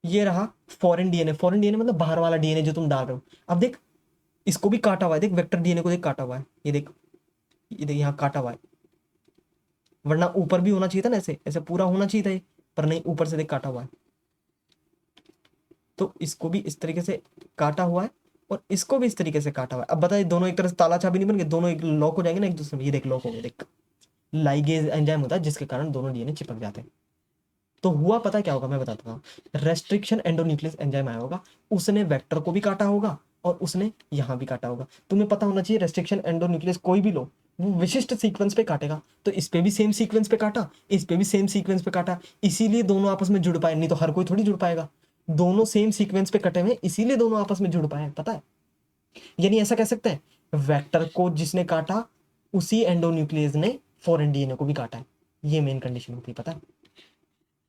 ये रहा फॉरेन डीएनए। फॉरेन डीएनए मतलब बाहर वाला डीएनए जो तुम डाल रहे हो। अब देख इसको भी काटा हुआ है, देख वेक्टर डीएनए को देख काटा हुआ है, ये देख, ये देख यहाँ काटा हुआ है, वरना ऊपर भी होना चाहिए था ना, ऐसे ऐसे पूरा होना चाहिए था ये, पर नहीं, ऊपर से देख काटा हुआ है। तो इसको भी इस तरीके से काटा हुआ है और इसको भी इस तरीके से काटा हुआ है। अब बताइए दोनों एक तरह से ताला चाबी नहीं बन गए, दोनों एक लॉक हो जाएंगे ना एक दूसरे में। ये देख लॉक हो गए, देख लाइगेज एंजाइम होता है जिसके कारण दोनों डीएनए चिपक जाते हैं। तो हुआ पता क्या होगा, मैं बताता हूँ। रेस्ट्रिक्शन एंडोन्यूक्लियस एंजाइम आया होगा, उसने वेक्टर को भी काटा होगा और उसने यहाँ भी काटा होगा। तुम्हें पता होना चाहिए रेस्ट्रिक्शन एंडोन्यूक्लियस कोई भी लो वो विशिष्ट सीक्वेंस पे काटेगा, तो इस पे भी सेम सीक्वेंस पे काटा, इस पे भी सेम सीक्वेंस पे काटा, इसीलिए दोनों आपस में जुड़ पाए, नहीं तो हर कोई थोड़ी जुड़ पाएगा। दोनों सेम सीक्वेंस पे कटे हुए इसीलिए दोनों आपस में जुड़ पाए, पता है। यानी ऐसा कह सकते हैं वेक्टर को जिसने काटा उसी एंडोन्यूक्लियस ने फॉरेन डीएनए को भी काटा है, ये मेन कंडीशन होती है, पता है।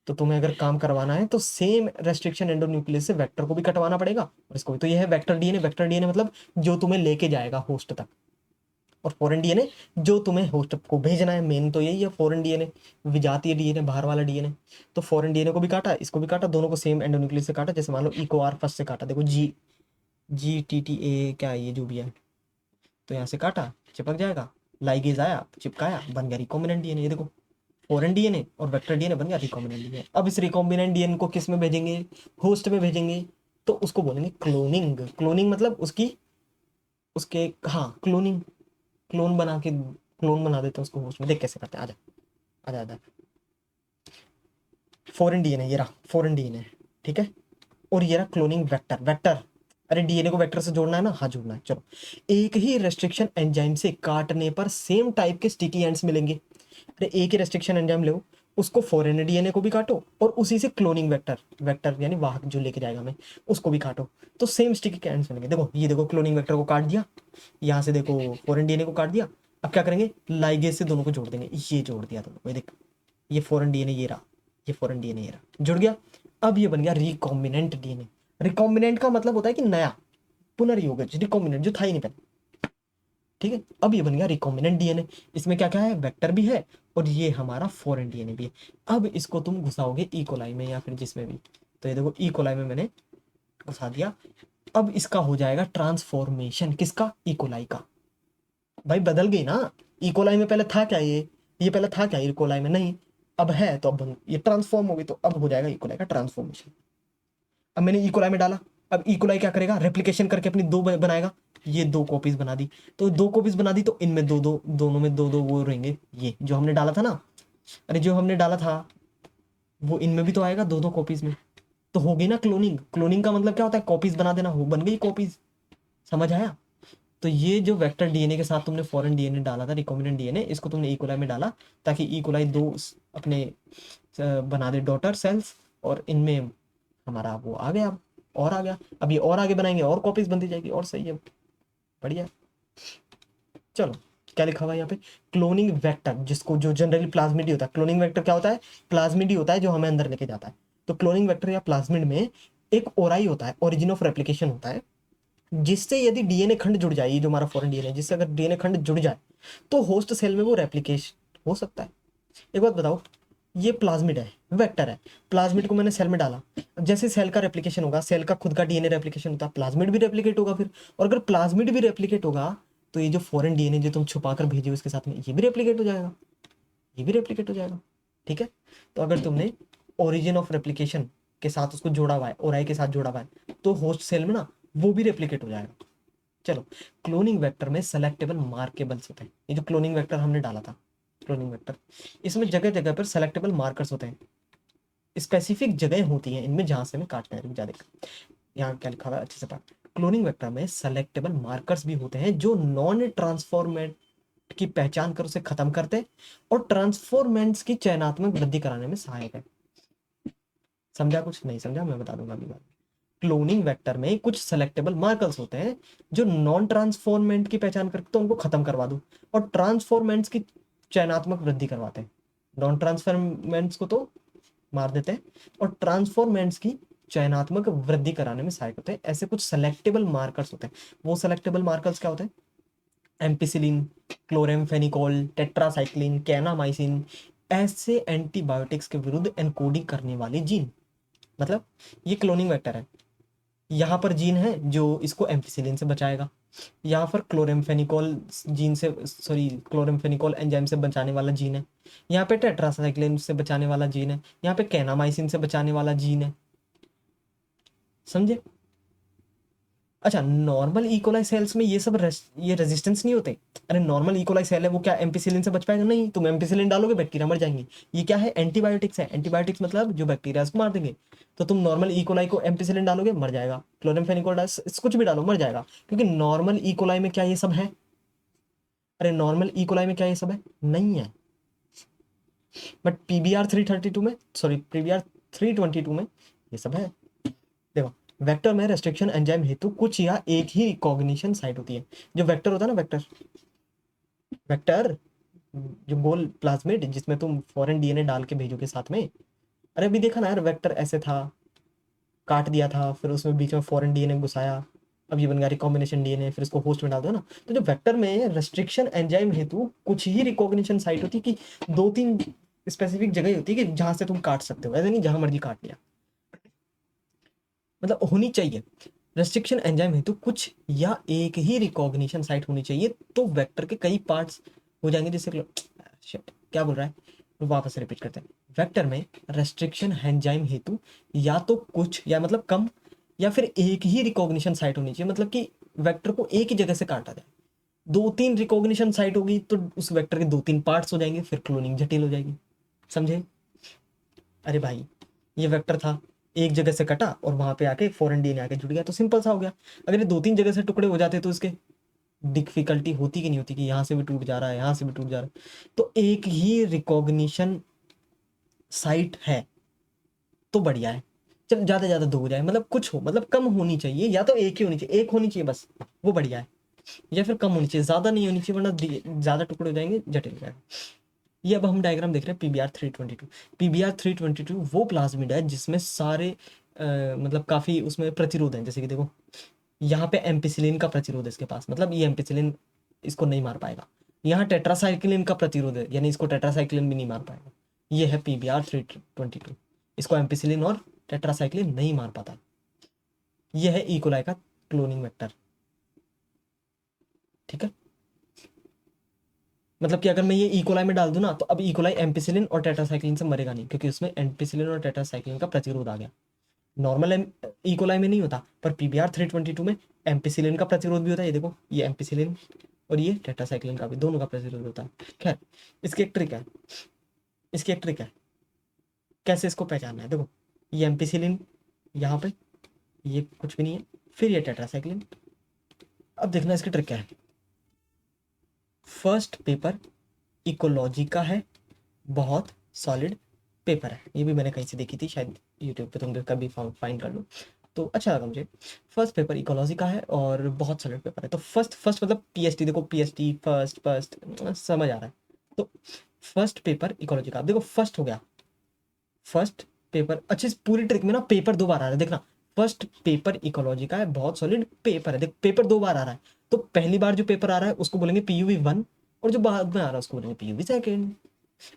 तो तुम्हें अगर काम करवाना है तो सेम रेस्ट्रिक्शन एंडोन्यूक्लियस से वेक्टर को भी कटवाना पड़ेगा और इसको भी। तो ये है वेक्टर डीएनए। वेक्टर डीएनए मतलब जो तुम्हें लेके जाएगा होस्ट तक, और फॉरेन डीएनए जो तुम्हें होस्ट को भेजना है। मेन तो यही है फॉरेन डीएनए, विजातीय डीएनए, बाहर वाला डीएनए। तो फॉरेन डीएनए को भी काटा, इसको भी काटा, दोनों को सेम एंडोन्यूक्लियस से काटा। जैसे मान लो ई को आर फर्स्ट से काटा, देखो जी जी टी टी ए क्या है ये जो भी है, तो यहाँ से काटा, चिपक जाएगा, लाइगेज आया, चिपकाया, बन गया रिकॉम्बिनेंट डीएनए। ये देखो फॉरेन डीएनए और वेक्टर डीएनए बन गया रिकॉम्बिनेंट डीएनए। अब इस रिकॉम्बिनेंट डीएनए को किस में भेजेंगे, होस्ट में भेजेंगे, तो उसको बोलेंगे क्लोनिंग। क्लोनिंग मतलब उसकी उसके हाँ क्लोनिंग, क्लोन बना के, क्लोन बना देते हैं उसको होस्ट में। देख कैसे करते हैं, आजा आजा आजा। फॉरेन डीएनए, ये रहा फॉरेन डीएनए, ठीक है, और ये रहा क्लोनिंग वेक्टर। वेक्टर, अरे डीएनए को वेक्टर से जोड़ना है ना, हाँ जोड़ना है। चलो, एक ही रेस्ट्रिक्शन एंजाइम से काटने पर सेम टाइप के स्टिकी एंड्स मिलेंगे। अरे एक ही रेस्ट्रिक्शन एंजाइम लो, उसको फॉरेन डीएनए को भी काटो और उसी से क्लोनिंग वेक्टर, वेक्टर यानी वाहक जो लेके जाएगा हमें, उसको भी काटो, तो सेम स्टिकी एंड्स मिलेंगे। देखो ये देखो क्लोनिंग वेक्टर को काट दिया, यहाँ से देखो फॉरेन डीएनए को काट दिया। अब क्या करेंगे, लाइगेज से दोनों को जोड़ देंगे। ये जोड़ दिया दोनों को, ये देख, ये फॉरेन डीएनए ये रहा, ये फॉरेन डीएनए ये रहा, जुड़ गया। अब ये बन गया रिकॉम्बिनेंट डीएनए। रिकॉम्बिनेंट का मतलब होता है कि नया, पुनर्योगज, रिकॉम्बिनेंट जो था ही नहीं पहले, ठीक है। अब ये बन गया रिकॉम्बिनेंट डीएनए। इसमें क्या क्या है, वेक्टर भी है और ये हमारा फॉरेन डीएनए भी है। अब इसको तुम घुसाओगे ई कोलाई में या फिर जिसमें भी, तो ये देखो ई कोलाई में मैंने घुसा दिया। अब इसका हो जाएगा ट्रांसफॉर्मेशन, किसका, ई कोलाई का। भाई बदल गई ना, ई कोलाई में पहले था क्या, ये पहले था क्या ई कोलाई में, नहीं, अब है, तो अब ये ट्रांसफॉर्म हो गई, तो अब हो जाएगा ई कोलाई का ट्रांसफॉर्मेशन। अब मैंने ई कोलाई में डाला, अब ई कोलाई क्या करेगा, रेप्लिकेशन करके अपनी दो बनाएगा। ये दो कॉपीज बना दी, तो दो कॉपीज बना दी, तो इनमें दो दो, दोनों में दो दो वो रहेंगे, ये जो हमने डाला था ना, अरे जो हमने डाला था वो इनमें भी तो आएगा, दो दो कॉपीज में। तो हो गई ना क्लोनिंग। क्लोनिंग का मतलब क्या होता है, कॉपीज बना देना, हो बन गई कॉपीज, समझ आया। तो ये जो वेक्टर डीएनए के साथ तुमने फॉरेन डीएनए डाला था, रिकॉम्बिनेंट डीएनए, इसको तुमने ई कोलाई में डाला, ताकि ई कोलाई दो अपने बना दे डॉटर सेल्स, और इनमें हमारा वो आ गया, और आ गया। अब ये और आगे बनाएंगे, और कॉपीज बनती जाएगी, और सही है, बढ़िया। चलो, क्या लिखा हुआ है यहाँ पे, क्लोनिंग वेक्टर, जिसको जो जनरली प्लाज्मिड ही होता है। क्लोनिंग वेक्टर क्या होता है, प्लाज्मिड ही होता है जो हमें अंदर लेके जाता है। तो क्लोनिंग वेक्टर या प्लाज्मिड में एक ओराई होता है, ओरिजिन ऑफ रेप्लिकेशन होता है, जिससे यदि डीएनए खंड जुड़ जाए, ये जो हमारा फॉरेन डीएनए, जिससे अगर डीएनए खंड जुड़ जाए तो होस्ट सेल में वो रेप्लिकेशन हो सकता है। एक बात बताओ, ये प्लाज्मिड है, वेक्टर है, प्लाज्मिड को मैंने सेल में डाला, अब जैसे सेल का रेप्लिकेशन होगा, सेल का खुद का डीएनए रेप्लिकेशन होता है, प्लाज्मिड भी रेप्लिकेट होगा फिर। और अगर प्लाज्मिड भी रेप्लिकेट होगा, तो ये जो फॉरेन डीएनए जो तुम छुपा कर भेजे हो इसके साथ में, ये भी रेप्लिकेट हो जाएगा, ये भी रेप्लिकेट हो जाएगा, ठीक है। तो अगर तुमने ओरिजिन ऑफ रेप्लिकेशन के साथ उसको जोड़ा हुआ है, ओराई के साथ जोड़ा हुआ है, तो होस्ट सेल में ना वो भी रेप्लिकेट हो जाएगा। चलो, क्लोनिंग वेक्टर में सेलेक्टेबल मार्केबल्स होते हैं। ये जो क्लोनिंग वेक्टर हमने डाला था, क्लोनिंग वेक्टर, इसमें जगह जगह पर सेलेक्टेबल मार्कर्स होते हैं, स्पेसिफिक जगह होती हैं इनमें जहां से हमें काटना है। ज्यादा यहाँ क्या लिखा हुआ है अच्छे से पढ़, क्लोनिंग वेक्टर में सेलेक्टेबल मार्कर्स भी होते हैं जो नॉन ट्रांसफॉर्मेट की पहचान कर उसे खत्म करते और ट्रांसफॉर्मेंट्स की चयनात्मक वृद्धि कराने में सहायक है। समझा, कुछ नहीं समझा मैं बता दूंगा अभी बात। क्लोनिंग वेक्टर में कुछ सेलेक्टेबल मार्कर्स होते हैं जो नॉन ट्रांसफॉर्मेंट की पहचान करके तो उनको खत्म करवा दो, और ट्रांसफॉर्मेंट्स की चयनात्मक वृद्धि करवाते हैं। नॉन ट्रांसफॉर्मेंट्स को तो मार देते हैं और ट्रांसफॉर्मेंट्स की चयनात्मक वृद्धि कराने में सहायक होते हैं। ऐसे कुछ सेलेक्टेबल मार्कर्स होते हैं। वो सेलेक्टेबल मार्कर्स क्या होते हैं, एम्पिसिलिन, क्लोरेमफेनिकोल, टेट्रासाइक्लिन, कैनामाइसिन, ऐसे एंटीबायोटिक्स के विरुद्ध एनकोडिंग करने वाले जीन। मतलब ये क्लोनिंग वेक्टर है, यहाँ पर जीन है जो इसको एम्पिसिलिन से बचाएगा, यहाँ पर क्लोरेमफेनिकोल जीन से, सॉरी क्लोरेमफेनिकोल एंजाइम से बचाने वाला जीन है, यहाँ पे टेट्रासाइक्लिन से बचाने वाला जीन है, यहाँ पे कैनामाइसिन से बचाने वाला जीन है, समझे। अच्छा, नॉर्मल इकोलाई सेल्स में ये सब ये रेजिस्टेंस नहीं होते। अरे नॉर्मल इकोलाई सेल है, वो क्या एम्पिसिलिन से बच पाएगा, नहीं, तुम एम्पिसिलिन डालोगे बैक्टीरिया मर जाएंगे। ये क्या है, एंटीबायोटिक्स है, एंटीबायोटिक्स मतलब जो बैक्टीरिया को मार देंगे। तो तुम नॉर्मल इकोलाई को एम्पिसिलिन डालोगे मर जाएगा, क्लोरेमफेनिकोल कुछ भी डालो मर जाएगा, क्योंकि नॉर्मल इकोलाई में क्या ये सब है, अरे नॉर्मल इकोलाई में क्या ये सब है, नहीं है। बट पीबीआर 332 में, सॉरी पीबीआर 322 में ये सब है। देखो, वेक्टर में रेस्ट्रिक्शन एंजाइम हेतु कुछ या एक ही रिकॉग्निशन साइट होती है। जो वेक्टर होता है ना, वेक्टर वेक्टर जो गोल प्लाज्मिड जिसमें तुम फॉरेन डीएनए डाल के भेजोगे साथ में, अरे अभी देखा ना यार, वेक्टर ऐसे था, काट दिया था, फिर उसमें बीच में फॉरेन डीएनए घुसाया, अब ये बन गया रिकॉम्बिनेशन डीएनए, फिर इसको होस्ट में डाल दो ना। तो जो वेक्टर में रेस्ट्रिक्शन एंजाइम हेतु कुछ ही रिकॉग्निशन साइट होती है, कि 2-3 स्पेसिफिक जगह होती है कि जहां से तुम काट सकते हो, ऐसे नहीं जहां मर्जी काट लिया, मतलब होनी चाहिए रेस्ट्रिक्शन एंजाइम हेतु कुछ या एक ही रिकॉग्निशन साइट होनी चाहिए। तो वेक्टर के कई पार्ट्स हो जाएंगे, जैसे शिट क्या बोल रहा है, वापस रिपीट करते हैं। वेक्टर में रेस्ट्रिक्शन एंजाइम हेतु या तो कुछ या मतलब कम या फिर एक ही रिकॉग्निशन साइट होनी चाहिए, मतलब कि वेक्टर को एक ही जगह से काटा जाए। 2-3 रिकॉग्निशन साइट होगी तो उस वेक्टर के 2-3 पार्ट्स हो जाएंगे, फिर क्लोनिंग जटिल हो जाएगी। समझे? अरे भाई, ये वेक्टर था, एक जगह से कटा और वहां पे आके फॉरेन डीएनए आके जुड़ गया, तो सिंपल सा हो गया। अगर ये 2-3 जगह से टुकड़े हो जाते तो इसके डिफिकल्टी होती कि नहीं होती, कि यहाँ से भी टूट जा रहा है, यहाँ से भी टूट जा रहा है। तो एक ही रिकॉग्निशन साइट है तो बढ़िया है। चल ज्यादा से ज्यादा 2 हो जाए, मतलब कुछ हो, मतलब कम होनी चाहिए, या तो एक ही होनी चाहिए, एक होनी चाहिए बस, वो बढ़िया है। या फिर कम होनी चाहिए, ज्यादा नहीं होनी चाहिए, वरना ज्यादा टुकड़े हो जाएंगे, जटिल हो जाएगा। ये अब हम डायग्राम देख रहे हैं PBr322। PBr322 वो प्लाज्मिड है जिसमें सारे मतलब काफी उसमें प्रतिरोध है, जैसे कि देखो यहाँ पे एम्पिसिलिन का प्रतिरोध है इसके पास, मतलब ये एम्पिसिलिन इसको नहीं मार पाएगा। यहाँ टेट्रासाइक्लिन का प्रतिरोध है, यानी इसको टेट्रासाइक्लिन भी नहीं मार पाएगा। ये है PBr322, इसको एम्पिसिलिन और टेट्रासाइक्लिन नहीं मार पाता। ये है इकोलाई का क्लोनिंग वेक्टर। ठीक है, मतलब कि अगर मैं ये इकोलाई में डाल दूं ना, तो अब इकोलाई एम्पिसिलिन और टेट्रासाइक्लिन से मरेगा नहीं, क्योंकि उसमें एम्पिसिलिन और टेट्रासाइक्लिन का प्रतिरोध आ गया। नॉर्मल इकोलाई में नहीं होता, पर PBr322 में एम्पिसिलिन का प्रतिरोध भी होता है। ये देखो, ये एम्पिसिलिन और ये टेट्रासाइक्लिन का भी, दोनों का प्रतिरोध होता है। खैर, इसकी एक ट्रिक है, इसकी एक ट्रिक है, कैसे इसको पहचानना है। देखो, ये एम्पिसिलिन यहाँ पे, ये कुछ भी नहीं है, फिर ये टेट्रासाइक्लिन। अब देखना इसकी ट्रिक क्या है। फर्स्ट पेपर इकोलॉजी का है, बहुत सॉलिड पेपर है, ये भी मैंने कहीं से देखी थी, शायद यूट्यूब पे, तुम कभी फाइंड कर लो, तो अच्छा लगा मुझे। फर्स्ट पेपर इकोलॉजी का है और बहुत सॉलिड पेपर है। तो फर्स्ट फर्स्ट मतलब पीएचडी, देखो पीएचडी फर्स्ट फर्स्ट समझ आ रहा है। तो फर्स्ट पेपर इकोलॉजी का, देखो फर्स्ट हो गया, फर्स्ट पेपर। अच्छा, इस पूरी ट्रिक में ना पेपर 2 बार आ रहा है, देखना। फर्स्ट पेपर इकोलॉजी का है, बहुत सॉलिड पेपर है, देख पेपर 2 बार आ रहा है। तो पहली बार जो पेपर आ रहा है उसको बोलेंगे PUV1, और जो बाद में आ रहा है उसको बोलेंगे PUV2।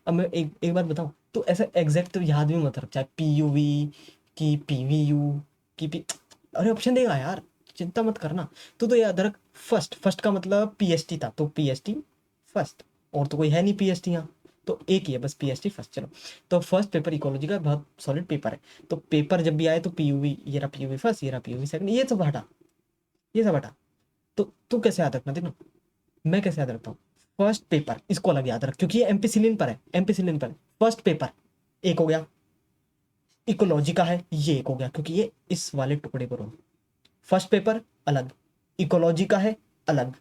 अब मैं एक एक बात बताऊं, तो ऐसा एग्जैक्ट तो याद भी मत रख, चाहे PUV की PVU की पी, अरे ऑप्शन देगा यार, चिंता मत करना। तो याद रख, फर्स्ट फर्स्ट का मतलब PST था, तो PST फर्स्ट, और तो कोई है नहीं PST यहाँ, तो एक ही है बस, PST फर्स्ट। चलो, तो फर्स्ट पेपर इकोलॉजी का बहुत सॉलिड पेपर है। तो पेपर जब भी आए तो PUV, ये रहा PUV फर्स्ट, ये रहा PUV सेकंड, ये सब हटा, ये सब हटा। तो तू कैसे याद रखना, देखो मैं कैसे याद रखता हूँ। फर्स्ट पेपर इसको अलग याद रख, क्योंकि ये एम्पिसिलिन पर है, एम्पिसिलिन पर है। फर्स्ट पेपर एक हो गया, इकोलॉजी का है ये एक हो गया, क्योंकि ये इस वाले टुकड़े पर हो। फर्स्ट पेपर अलग, इकोलॉजी का है अलग,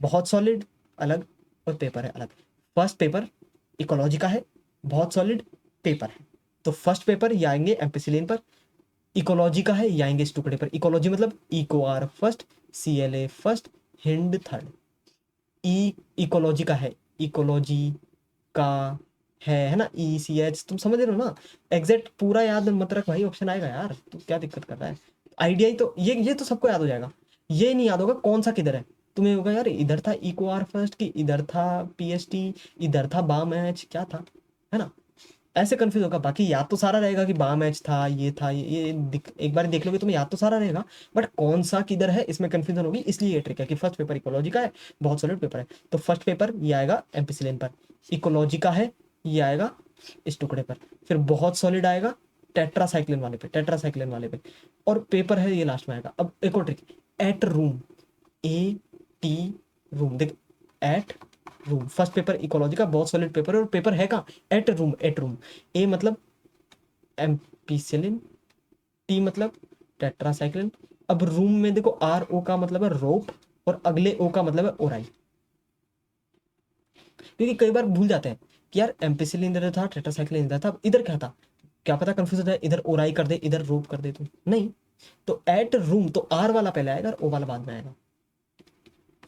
बहुत सॉलिड अलग, और पेपर है अलग। फर्स्ट पेपर इकोलॉजी का है, बहुत सॉलिड पेपर है, तो फर्स्ट पेपर ये आएंगे एम्पिसिलिन पर, इकोलॉजी का है ये आएंगे इस टुकड़े पर। इकोलॉजी मतलब EcoR first, CLA first, Hind third. Ecology का है, इकोलॉजी का है ना, ECH, तुम समझ रहे हो ना। एग्जैक्ट पूरा याद मत रख भाई, ऑप्शन आएगा यार, तू क्या दिक्कत कर रहा है। आइडिया ही तो ये तो सबको याद हो जाएगा। ये नहीं याद होगा कौन सा किधर है, तुम्हें होगा यार इधर था इको आर फर्स्ट की, इधर था PST, इधर था बाम मैच क्या था, है ना। ऐसे कंफ्यूज होगा, बाकी याद तो सारा रहेगा कि बाम मैच था, ये था, एक बार देख लोगे तुम्हें याद तो सारा रहेगा, बट कौन सा किधर है इसमें कंफ्यूजन होगी। इसलिए ये ट्रिक है कि फर्स्ट पेपर इकोलॉजी का है, बहुत सॉलिड पेपर है, तो फर्स्ट पेपर ये आएगा एम्पिसिलिन पर, इकोलॉजी का है ये आएगा इस टुकड़े पर, फिर बहुत सॉलिड आएगा टेट्रासाइक्लिन वाले पे, टेट्रासाइक्लिन वाले पे, और पेपर है ये लास्ट में आएगा। अब एक और trick, at room, AT room, देख at room, first paper ecology का बहुत सॉलिड पेपर है, और पेपर है कहाँ, at room, at room. A मतलब एम्पिसिलिन, T मतलब टेट्रासाइक्लिन। अब रूम में देखो RO का मतलब है रोप, और अगले O का मतलब है ओराई, क्योंकि कई बार भूल जाते हैं कि यार एम्पिसिलिन इधर था, टेट्रासाइक्लिन इधर था, इधर क्या था, क्या पता कंफ्यूज होता है, इधर ओराई कर दे, इधर रोप कर दे, तो नहीं। तो एट रूम, तो R वाला पहले आएगा और O वाला बाद में आएगा।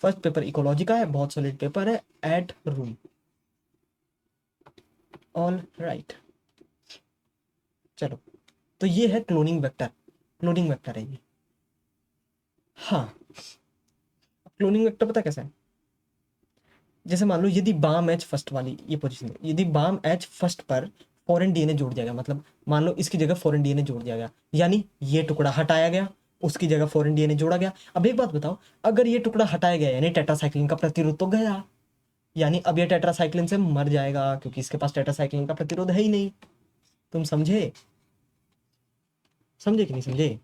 फर्स्ट पेपर इकोलॉजी का है, बहुत सॉलिड पेपर है, एट रूम। ऑल राइट, चलो, तो ये है क्लोनिंग वेक्टर, क्लोनिंग वेक्टर है ये। हाँ, क्लोनिंग वेक्टर पता कैसा है, जैसे मान लो यदि बाम एच फर्स्ट वाली ये पोजीशन है, यदि बाम एच फर्स्ट पर फॉरेन डीएनए जोड़ दिया गया, मतलब मान लो इसकी जगह फॉरेन डीएनए जोड़ दिया गया, यानी ये टुकड़ा हटाया गया, उसकी जगह फॉरेन डीएनए जोड़ा गया। अब एक बात बताओ, अगर ये टुकड़ा हटाया गया यानी टेट्रासाइक्लिन का प्रतिरोध तो गया, यानी अब ये टेट्रासाइक्लिन से मर जाएगा, क्योंकि इसके पास टेट्रासाइक्लिन का प्रतिरोध है ही नहीं। तुम समझे, समझे कि नहीं समझे?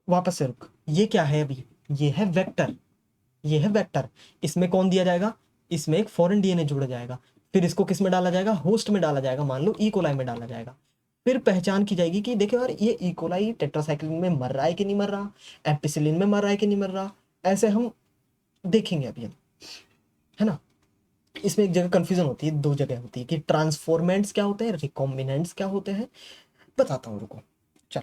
वापस से रुक, ये क्या है अभी, ये है वेक्टर, ये है वेक्टर। इसमें कौन दिया जाएगा, इसमें एक फॉरेन डीएनए जोड़ा जाएगा, फिर इसको किस में डाला जाएगा, होस्ट में डाला जाएगा, मान लो ई कोलाई में डाला जाएगा। फिर पहचान की जाएगी कि देखो यार ये ई कोलाई टेट्रासाइक्लिन में मर रहा है कि नहीं मर रहा, एम्पिसिलिन में मर रहा है कि नहीं मर रहा, ऐसे हम देखेंगे अभी हम, है ना। इसमें एक जगह कंफ्यूजन होती है, दो जगह होती है कि ट्रांसफॉर्मेंट्स क्या होते हैं, रिकॉम्बिनेंट्स क्या होते हैं, बताता हूँ रुको। चल,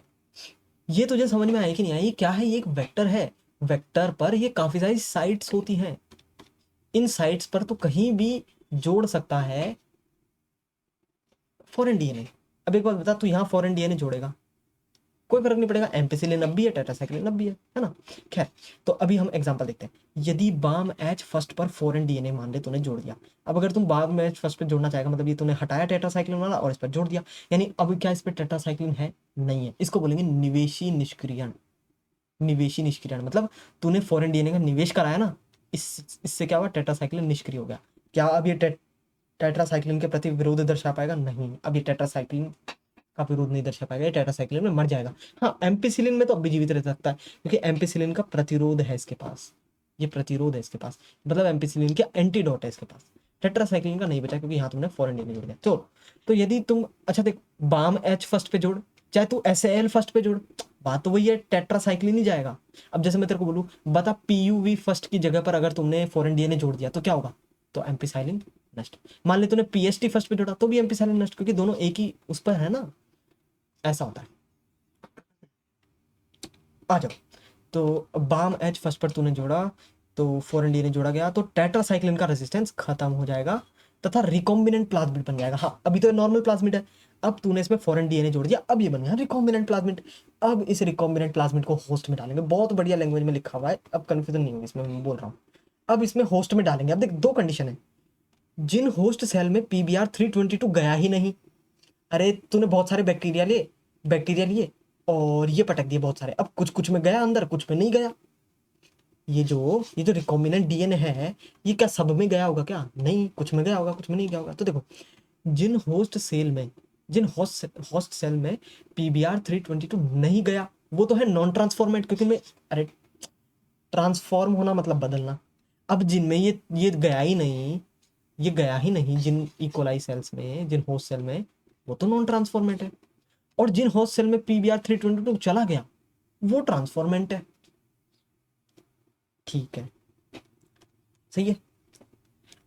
ये तुझे समझ में आया कि नहीं आई, क्या है, ये एक वेक्टर है, वेक्टर पर ये काफी सारी साइट्स होती हैं, इन साइट्स पर तो कहीं भी जोड़ सकता है फॉरेन डीएनए। अब एक बात बता, तू यहाँ फॉरेन डीएनए जोड़ेगा, कोई फर्क नहीं पड़ेगा, एम्पिसिलिन अब भी है, टेट्रासाइक्लिन अब भी है ना। खैर, तो अभी हम एग्जांपल देखते हैं। यदि बाम एच फर्स्ट पर फॉरेन डीएनए मान ले तूने जोड़ दिया, अब अगर तुम बाम एच फर्स्ट पे जोड़ना चाहेगा, मतलब ये तूने हटाया टेट्रासाइक्लिन वाला और इस पर जोड़ दिया, यानी अब क्या इस पर टेट्रासाइक्लिन है, नहीं है, इसको बोलेंगे निवेशी निष्क्रियण। निवेशी निष्क्रियण मतलब तूने फॉरेन डीएनए का निवेश कराया ना, इससे क्या हुआ, टेट्रासाइक्लिन निष्क्रिय हो गया। क्या अब ये टेट्रासाइक्लिन के प्रति विरोध दर्शा पाएगा, नहीं, अब ये टेट्रासाइक्लिन का विरोध नहीं दर्शा पाएगा, ये टेट्रासाइक्लिन में मर जाएगा। हाँ, एम्पिसिलिन में तो अब भी जीवित रह सकता है, क्योंकि एम्पिसिलिन का प्रतिरोध है इसके पास, ये प्रतिरोध है इसके पास, मतलब एम्पिसिलिन के एंटीडोट है इसके पास। टेट्रासाइक्लिन का नहीं बचा, क्योंकि यहाँ तुमने फॉरेन डीएनए जोड़ दिया। तो यदि तुम, अच्छा देख, बाम एच फर्स्ट पे जोड़, चाहे तू एस एल फर्स्ट पे जोड़, बात तो वही है, टेट्रासाइक्लिन ही जाएगा। अब जैसे मैं तेरे को बोलूँ, बता पीयूवी फर्स्ट की जगह पर अगर तुमने फॉरेन डीएनए जोड़ दिया तो क्या होगा, तो एम्पिसाइलिन नष्ट। मान ले तूने पीएसटी फर्स्ट पे जोड़ा तो भी एम्पिसाइलिन नष्ट, क्योंकि दोनों एक ही उस पर है ना, ऐसा होता है। आ जाओ, तो बाम एच फर्स्ट पर तूने जोड़ा, तो फॉरेन डीएनए जोड़ा गया, तो टेट्रासाइक्लिन का रेजिस्टेंस खत्म हो जाएगा तथा रिकॉम्बिनेंट प्लाज्मिड बन जाएगा। हाँ, अभी तो नॉर्मल प्लाज्मिड है, अब तूने इसमें फॉरेन डीएनए जोड़ दिया, अब ये बन गया रिकॉम्बिनेंट प्लाज्मिड। अब इस रिकॉम्बिनेंट प्लाज्मिड को होस्ट में डालेंगे, बहुत बढ़िया लैंग्वेज में लिखा हुआ है, अब कंफ्यूजन नहीं होगी इसमें, मैं बोल रहा हूँ। अब इसमें होस्ट में डालेंगे, अब देख दो कंडीशन है, जिन होस्ट सेल में पीबीआर 322 गया ही नहीं, अरे तूने बहुत सारे बैक्टीरिया लिए और ये पटक दिए बहुत सारे, अब कुछ कुछ में गया अंदर, कुछ में नहीं गया। ये जो रिकॉम्बिनेंट डीएनए है, ये क्या सब में गया होगा क्या, नहीं, कुछ में गया होगा, कुछ में नहीं गया होगा। तो देखो, जिन होस्ट सेल में पीबीआर 322 नहीं गया, वो तो है नॉन ट्रांसफॉर्मेट, क्योंकि मैं, अरे ट्रांसफॉर्म होना मतलब बदलना। अब जिनमें ये गया ही नहीं, ये गया ही नहीं, जिन इकोलाई सेल्स में, जिन होस्ट सेल में, वो तो नॉन ट्रांसफॉर्मेट है, और जिन होस्ट सेल में पीबीआर 322 चला गया, वो ट्रांसफॉर्मेंट है। ठीक है, सही है।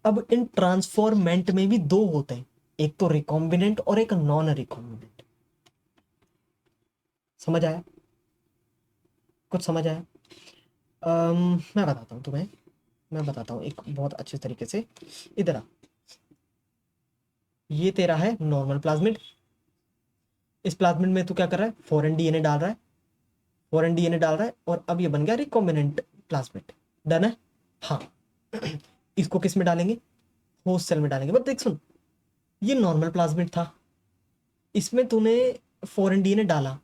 अब इन ट्रांसफॉर्मेंट में भी दो होते हैं, एक तो रिकॉम्बिनेंट और एक नॉन रिकॉम्बिनेंट। समझ आया, कुछ समझ आया? मैं बताता हूँ तुम्हें, मैं बताता हूँ एक बहुत अच्छे तरीके से। इधर आ, ये तेरा है नॉर्मल प्लाज्मिड, इस प्लाज्मिड में तू क्या कर रहा है, फॉरेन डीएनए डाल रहा है, फॉरेन डीएनए डाल रहा है, और अब ये बन गया रिकॉम्बिनेंट प्लाज्मिड। डन है? हाँ। इसको किस में डालेंगे, होस्ट सेल में डालेंगे। बट देख सुन, ये नॉर्मल प्लाज्मिड था, इसमें तूने फॉरेन डीएनए डाला,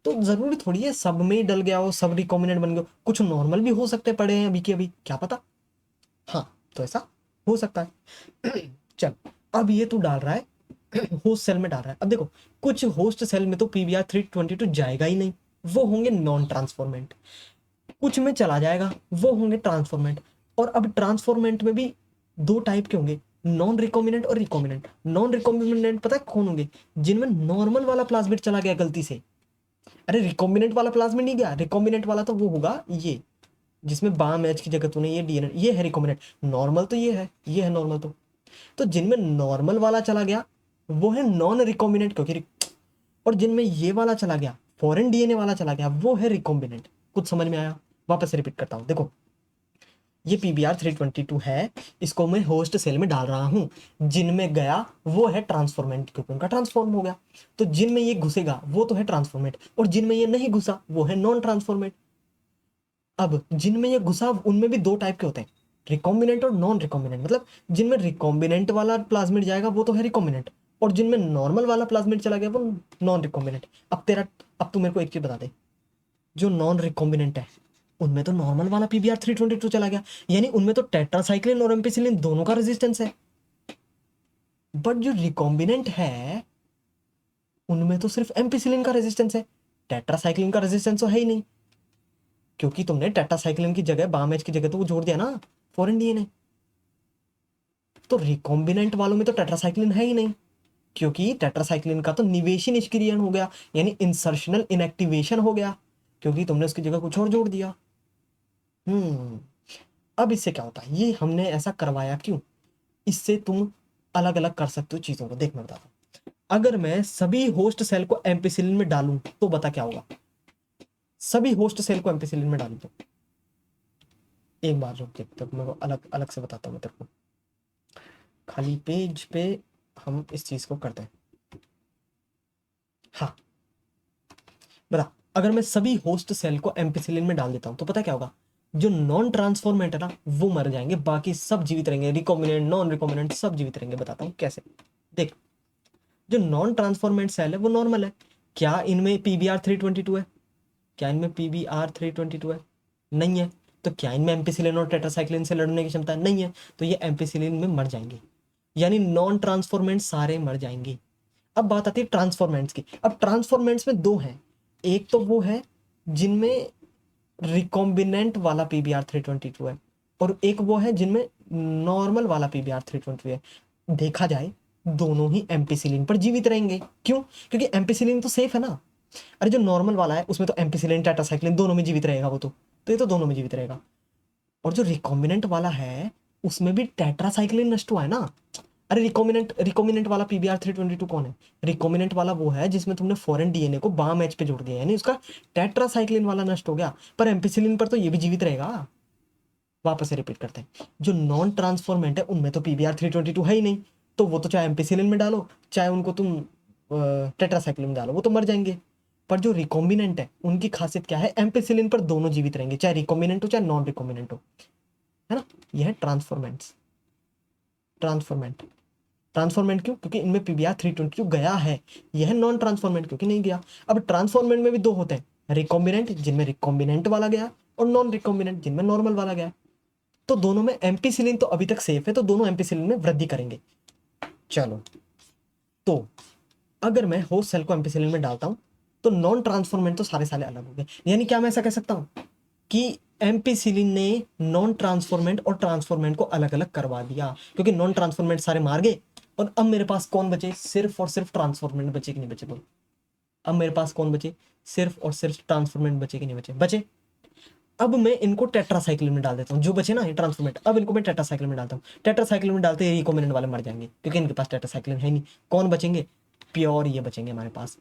तो जरूरी थोड़ी है सब में ही डल गया हो, सब रिकॉम्बिनेंट बन गया, कुछ नॉर्मल भी हो सकते पड़े हैं अभी के अभी, क्या पता। हाँ, तो ऐसा हो सकता है। चल, अब ये तू डाल रहा है होस्ट सेल में डाल रहा है। अब देखो, कुछ होस्ट सेल में तो पीबीआर 322 जाएगा ही नहीं, वो होंगे नॉन ट्रांसफॉर्मेंट, कुछ में चला जाएगा, वो होंगे ट्रांसफॉर्मेंट। और अब ट्रांसफॉर्मेंट में भी दो टाइप के होंगे, नॉन रिकॉम्बिनेंट और रिकॉम्बिनेंट। नॉन रिकॉम्बिनेंट पता है कौन होंगे, जिनमें नॉर्मल वाला प्लाज्मिड चला गया गलती से। अरे रिकॉम्बिनेंट वाला प्लाज्मिड नहीं गया, रिकॉम्बिनेंट वाला तो वो होगा ये, जिसमें बाम एच की जगह तूने ये डीएनए, ये है रिकॉम्बिनेंट, नॉर्मल तो ये है नॉर्मल। तो जिनमें नॉर्मल वाला चला गया वो है नॉन रिकॉम्बिनेंट, क्योंकि, और जिनमें ये वाला चला गया, फॉरेन डीएनए वाला चला गया, वो है रिकॉम्बिनेंट। कुछ समझ में आया? वापस से रिपीट करता हूं, देखो, ये PBr322 है, इसको मैं होस्ट सेल में डाल रहा हूँ, जिनमें गया वो है ट्रांसफॉर्मेंट क्योंकि उनका ट्रांसफॉर्म हो गया, तो जिनमें ये घुसेगा वो तो है ट्रांसफॉर्मेंट, और जिनमें ये नहीं घुसा वो है नॉन ट्रांसफॉर्मेंट। अब जिनमें ये घुसा उनमें भी दो टाइप के होते हैं, रिकॉम्बिनेंट और नॉन रिकॉम्बिनेंट। मतलब जिनमें रिकॉम्बिनेंट वाला प्लाज्मिड जाएगा वो तो है रिकॉम्बिनेंट, और जिनमें नॉर्मल वाला प्लाज्मिड चला गया वो नॉन रिकॉम्बिनेंट। अब तू मेरे को एक चीज बता दे, जो नॉन रिकॉम्बिनेंट है उनमें तो नॉर्मल वाला PBr322 चला गया, यानी उनमें तो टेट्रासाइक्लिन और एम्पिसिलिन दोनों का रेजिस्टेंस है। बट जो रिकॉम्बिनेंट है उनमें तो सिर्फ एम्पिसिलिन का रेजिस्टेंस है, टेट्रासाइक्लिन का रेजिस्टेंस तो है ही नहीं, क्योंकि तुमने टेट्रासाइक्लिन की जगह बाम एच की जगह तो वो जोड़ दिया ना फॉरेन डीएनए। तो रिकॉम्बिनेंट वालों में तो टेट्रासाइक्लिन है ही नहीं, क्योंकि टेट्रासाइक्लिन का तो निवेशी निष्क्रियण हो गया, यानी इंसर्शनल इनएक्टिवेशन हो गया, क्योंकि तुमने उसकी जगह कुछ और जोड़ दिया। अब इससे क्या होता है, ये हमने ऐसा करवाया क्यों, इससे तुम अलग अलग कर सकते हो चीजों को। देख मैं बताता हूँ, अगर मैं सभी होस्ट सेल को एम्पिसिलिन में डालूं तो बता क्या होगा, सभी होस्ट सेल को एम्पिसिलिन में डालूं तो, एक बार रुक देख तक मैं अलग अलग से बताता हूँ तेरे को, खाली पेज पे हम इस चीज को करते हैं। हाँ बता, अगर मैं सभी होस्ट सेल को एम्पिसिलिन में डाल देता हूं तो पता क्या होगा, जो नॉन ट्रांसफॉर्मेंट है ना वो मर जाएंगे, बाकी सब जीवित रहेंगे, रिकॉम्बिनेंट नॉन रिकॉम्बिनेंट सब जीवित रहेंगे। बताता हूँ कैसे। देख, जो नॉन ट्रांसफॉर्मेंट सेल है वो नॉर्मल है, क्या इनमें PBr322 है, क्या इनमें PBr322 है, नहीं है, तो क्या इनमें एम्पिसिलिन और टेट्रासाइक्लिन से लड़ने की क्षमता नहीं है, तो ये एम्पिसिलिन में मर जाएंगे, यानी नॉन ट्रांसफॉर्मेंट सारे मर जाएंगे। अब बात आती है ट्रांसफॉर्मेंट्स की। अब ट्रांसफॉर्मेंट्स में दो हैं, एक तो वो है जिनमें रिकॉम्बिनेंट वाला PBr322 है, और एक वो है जिनमें नॉर्मल वाला PBr322 है। देखा जाए दोनों ही एम्पिसिलिन पर जीवित रहेंगे, क्यों, क्योंकि एम्पिसिलिन तो सेफ है ना। अरे जो नॉर्मल वाला है उसमें तो एम्पिसिलिन टेट्रासाइक्लिन दोनों में जीवित रहेगा, वो तो ये तो दोनों में जीवित रहेगा। और जो रिकॉम्बिनेंट वाला है उसमें भी टेट्रासाइक्लिन नष्ट हुआ है ना। अरे रिकॉम्बिनेंट रिकॉम्बिनेंट वाला PBr322 कौन है, रिकॉम्बिनेंट वाला वो है जिसमें तुमने फॉरेन डीएनए को बाम एच पे जोड़ दिया, यानी उसका टेट्रासाइक्लिन वाला नष्ट हो गया, पर एम्पिसिलिन पर तो ये भी जीवित रहेगा। वापस से रिपीट करते हैं, जो नॉन ट्रांसफॉर्मेंट है उनमें तो PBr322 है ही नहीं, तो वो तो चाहे एम्पिसिलिन में डालो चाहे उनको तुम टेट्रासाइक्लिन में डालो वो तो मर जाएंगे। पर जो रिकॉम्बिनेंट है उनकी खासियत क्या है, एम्पिसिलिन पर दोनों जीवित रहेंगे, चाहे रिकॉम्बिनेंट हो चाहे नॉन रिकॉम्बिनेंट हो, है ना। यह है ट्रांसफॉर्मेंट्स। ट्रांसफॉर्मेंट ट्रांसफॉर्मेंट क्यों, क्योंकि इनमें PBr322 गया है, यह नॉन ट्रांसफॉर्मेंट क्योंकि नहीं गया। अब ट्रांसफॉर्मेंट में भी दो होते हैं, रिकॉम्बिनेंट जिनमें रिकॉम्बिनेंट वाला गया, और नॉन रिकॉम्बिनेंट जिनमें नॉर्मल वाला गया। तो दोनों में एम्पिसिलिन तो अभी तक सेफ है, तो दोनों एम्पिसिलिन में वृद्धि करेंगे। चलो, तो अगर मैं होस्ट सेल को एम्पिसिलिन में डालता हूं तो नॉन ट्रांसफॉर्मेंट तो सारे सारे अलग हो गए, यानी क्या मैं ऐसा कह सकता हूं कि एम्पिसिलिन ने नॉन ट्रांसफॉर्मेंट और ट्रांसफॉर्मेंट को अलग अलग करवा दिया, क्योंकि नॉन ट्रांसफॉर्मेंट सारे मार गए, और अब मेरे पास कौन बचे, सिर्फ और सिर्फ ट्रांसफॉर्मेंट बचे कि नहीं बचे बोल। अब मेरे पास कौन बचे, सिर्फ और सिर्फ ट्रांसफॉर्मेंट बचे कि नहीं बचे, बचे। अब मैं इनको टेट्रासाइक्लिन में डाल देता हूँ, जो बचे ना ये ट्रांसफॉर्मेंट, अब इनको मैं टेट्रासाइक्लिन में डालता हूँ। टेट्रासाइक्लिन में डालते ही रिकॉम्बिनेंट वाले मर जाएंगे, क्योंकि इनके पास टेट्रासाइक्लिन है नहीं। कौन बचेंगे, प्योर ये बचेंगे हमारे पास,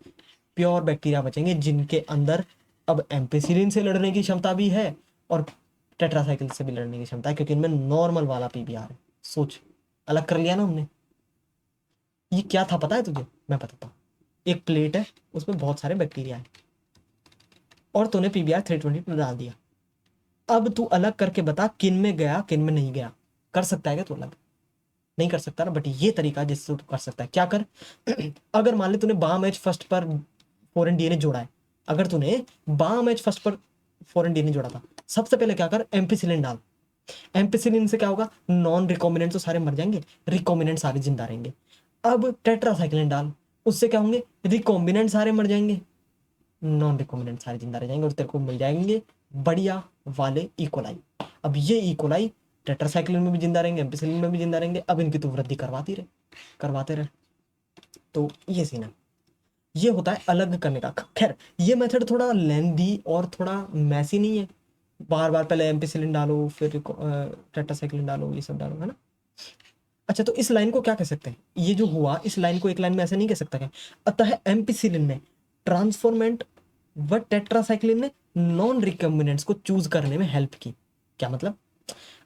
प्योर बैक्टीरिया बचेंगे जिनके अंदर अब एम्पिसिलिन से लड़ने की क्षमता भी है और टेट्रासाइक्लिन से भी लड़ने की क्षमता है, क्योंकि इनमें नॉर्मल वाला PBr है। सोच, अलग कर लिया ना हमने। ये क्या था पता है तुझे, मैं बताता हूँ। एक प्लेट है, उसमें बहुत सारे बैक्टीरिया है, और तूने PBr322 डाल दिया। अब तू अलग करके बता किन में गया किन में नहीं गया। कर सकता है क्या तू अलग, नहीं कर सकता ना, बट ये तरीका जिससे तू कर सकता है, क्या कर अगर मान ले तूने बाम एच फर्स्ट पर फॉरेन डीएनए जोड़ा है, अगर तूने बाम एच फर्स्ट पर फॉरेन डीएनए जोड़ा था, सबसे पहले क्या कर, एम्पिसिलिन डाल। एम्पिसिलिन से क्या होगा, नॉन रिकॉम्बिनेंट तो सारे मर जाएंगे, रिकॉम्बिनेंट सारे जिंदा रहेंगे। अब टेट्रासाइक्लिन डाल, उससे क्या होंगे, रिकॉम्बिनेंट सारे मर जाएंगे, नॉन रिकॉम्बिनेंट सारे जिंदा रह जाएंगे, और तेरे को मिल जाएंगे बढ़िया वाले इकोलाई। अब ये इकोलाई टेट्रासाइक्लिन में भी जिंदा रहेंगे, एम्पिसिलिन में भी जिंदा रहेंगे, अब इनकी तो वृद्धि करवाते रहे। तो ये सीन है, ये होता है अलग करने का। खैर ये मेथड थोड़ा लेंदी और थोड़ा मैसी नहीं है, बार बार पहले एम्पिसिलिन डालो फिर टेट्रासाइक्लिन डालो, ये सब डालो, है ना। अच्छा, तो इस लाइन को क्या कह सकते हैं, ये जो हुआ इस लाइन को एक लाइन में ऐसे नहीं कह सकता क्या, अतः एम्पिसिलिन ने ट्रांसफॉर्मेंट व टेट्रासाइक्लिन ने नॉन रिकॉम्बिनेंट्स को चूज करने में हेल्प की। क्या मतलब,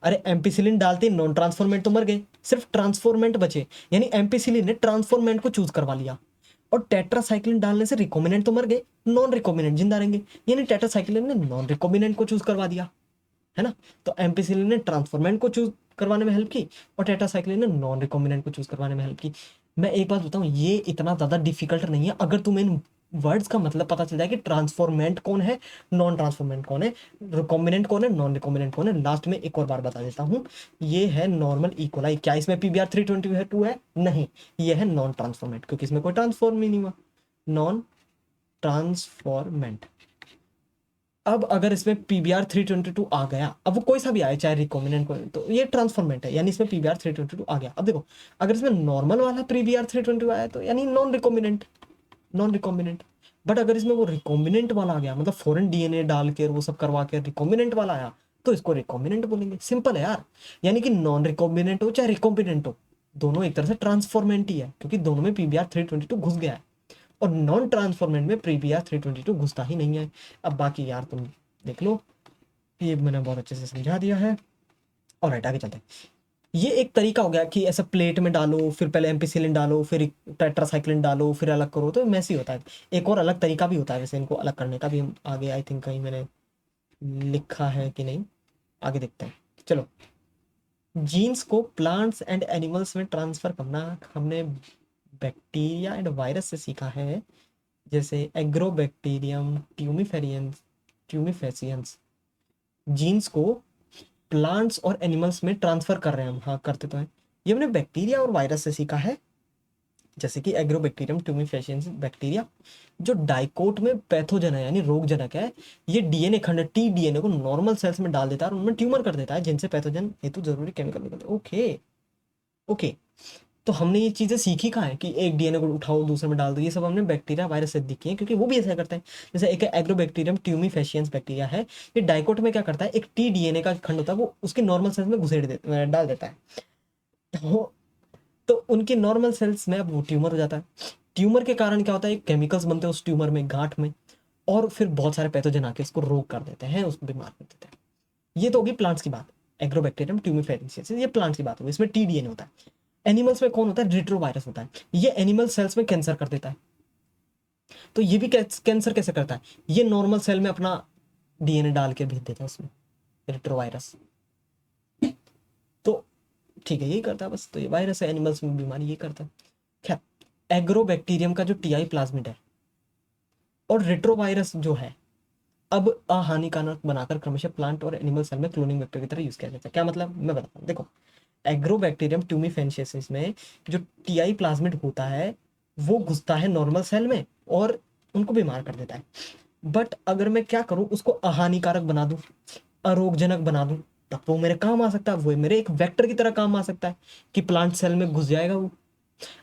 अरे एम्पिसिलिन डालते नॉन ट्रांसफॉर्मेंट तो मर गए, सिर्फ ट्रांसफॉर्मेंट बचे, यानी एम्पिसिलिन ने ट्रांसफॉर्मेंट को चूज करवा लिया। और टेट्रासाइक्लिन डालने से रिकॉम्बिनेंट तो मर गए, नॉन रिकॉम्बिनेंट जिंदा रहेंगे, यानी टेट्रासाइक्लिन ने नॉन रिकॉम्बिनेंट को चूज करवा दिया, है ना। तो एम्पिसिलिन ने ट्रांसफॉर्मेंट को चूज करवाने में हेल्प की और टेट्रासाइक्लिन ने नॉन रिकॉम्बिनेंट को चूज करवाने में हेल्प की। मैं एक बात बताऊं, ये इतना ज्यादा डिफिकल्ट नहीं है अगर तुम्हें इन वर्ड्स का मतलब पता चल जाए कि ट्रांसफॉर्मेंट कौन है, नॉन ट्रांसफॉर्मेंट कौन है, रिकॉम्बिनेंट कौन है, नॉन रिकॉम्बिनेंट कौन है। लास्ट में एक और बार बता देता हूँ, ये है नॉर्मल इकोलाई। क्या इसमें पीबीआर 322 है? नहीं, ये है नॉन ट्रांसफॉर्मेंट, क्योंकि इसमें कोई ट्रांसफॉर्म ही नहीं हुआ, नॉन ट्रांसफॉर्मेंट। अब अगर इसमें पीबीआर 322 आ गया, अब वो कोई सा भी आए चाहे रिकॉम्बिनेंट को, तो ये ट्रांसफॉर्मेंट है, यानी इसमें पीबीआर 322 आ गया। अब देखो, अगर इसमें नॉर्मल वाला पीबीआर 322 आया तो यानी non recombinant, non recombinant. But अगर इसमें वो रिकॉम्बिनेंट वाला आ गया, मतलब फॉरेन डीएनए डाल के वो सब करवा के रिकॉम्बिनेंट वाला आया, तो इसको रिकॉम्बिनेंट बोलेंगे। सिंपल है यार, यानी कि नॉन रिकॉम्बिनेंट हो चाहे रिकॉम्बिनेंट हो, दोनों एक तरह से ट्रांसफॉर्मेंट ही है, क्योंकि दोनों में पीबीआर 322 घुस गया है। और नॉन ट्रांसफॉर्मेंट में पीबीआर 322 घुसता ही नहीं है। अब बाकी यार तुम देख लो, ये मैंने बहुत अच्छे से समझा दिया है। और आगे चलते हैं। ये एक तरीका हो गया कि ऐसा प्लेट में डालो, फिर पहले एम्पिसिलिन डालो, फिर टेट्रासाइक्लिन डालो, फिर अलग करो, तो मैसी होता है। एक और अलग तरीका भी होता है वैसे इनको अलग करने का भी, हम आगे आई थिंक कहीं मैंने लिखा है कि नहीं, आगे देखते हैं। चलो, जीन्स को प्लांट्स एंड एनिमल्स में ट्रांसफर करना हमने बैक्टीरिया एंड वायरस से सीखा है, जैसे एग्रोबैक्टीरियम ट्यूमिफेसियंस। जीन्स को प्लांट्स और एनिमल्स में ट्रांसफर कर रहे हैं हम, हाँ करते तो हैं। ये हमने बैक्टीरिया और वायरस से सीखा है, जैसे कि एग्रोबैक्टीरियम ट्यूमिफेसियंस बैक्टीरिया, जो डाइकोट में पैथोजन है यानी रोगजनक है। ये डीएनए खंड टी डीएनए को नॉर्मल सेल्स में डाल देता है और उनमें ट्यूमर कर देता है, जिनसे पैथोजन हेतु जरूरी केमिकल निकलते हैं। ओके ओके, तो हमने ये चीजें सीखी कहाँ है कि एक डीएनए को उठाओ दूसरे में डाल दो, ये सब हमने बैक्टीरिया वायरस से सीखी है, क्योंकि वो भी ऐसा करते हैं। जैसे एक एग्रोबैक्टीरियम ट्यूमिफेसियंस बैक्टीरिया है, ये डाइकोट में क्या करता है, एक टी डीएनए का खंड होता है, वो उसके नॉर्मल सेल्स में डाल देता है। तो उनके नॉर्मल सेल्स में अब वो ट्यूमर हो जाता है। ट्यूमर के कारण क्या होता है, केमिकल्स बनते हैं उस ट्यूमर में, गांठ में, और फिर बहुत सारे पैथोजन आके उसको रोग कर देते हैं, उसको बीमार कर देते हैं। ये तो होगी प्लांट्स की बात, एग्रोबैक्टीरियम ट्यूमिफेसियंस, ये प्लांट्स की बात होगी, इसमें टी डीएनए होता है। एनिमल्स में कौन होता है, रेट्रोवायरस होता है, ये एनिमल सेल्स में कैंसर कर देता है। तो ये भी कैंसर कैसे करता है, ये नॉर्मल सेल में अपना डीएनए डाल के भेज देता है उसमें, रेट्रोवायरस। तो ठीक है, यही करता है बस। तो ये वायरस है, एनिमल्स में बीमारी ये करता है। खैर, एग्रोबैक्टीरियम का जो टीआई प्लाज्मिड है और रेट्रोवायरस जो है, अब अहानिकारक बनाकर क्रमशः प्लांट और एनिमल सेल में क्लोनिंग वेक्टर की तरह यूज किया जाता है। क्या मतलब, मैं बताता हूँ। देखो, एग्रोबैक्टीरियम ट्यूमिफेसियंस में जो टीआई प्लाज्मिड होता है, वो घुसता है नॉर्मल सेल में और उनको बीमार कर देता है। बट अगर मैं क्या करूं, उसको अहानिकारक बना दूं, अरोगजनक बना दूं, तब वो मेरे काम आ सकता है, वो मेरे एक वेक्टर की तरह काम आ सकता है कि प्लांट सेल में घुस जाएगा वो।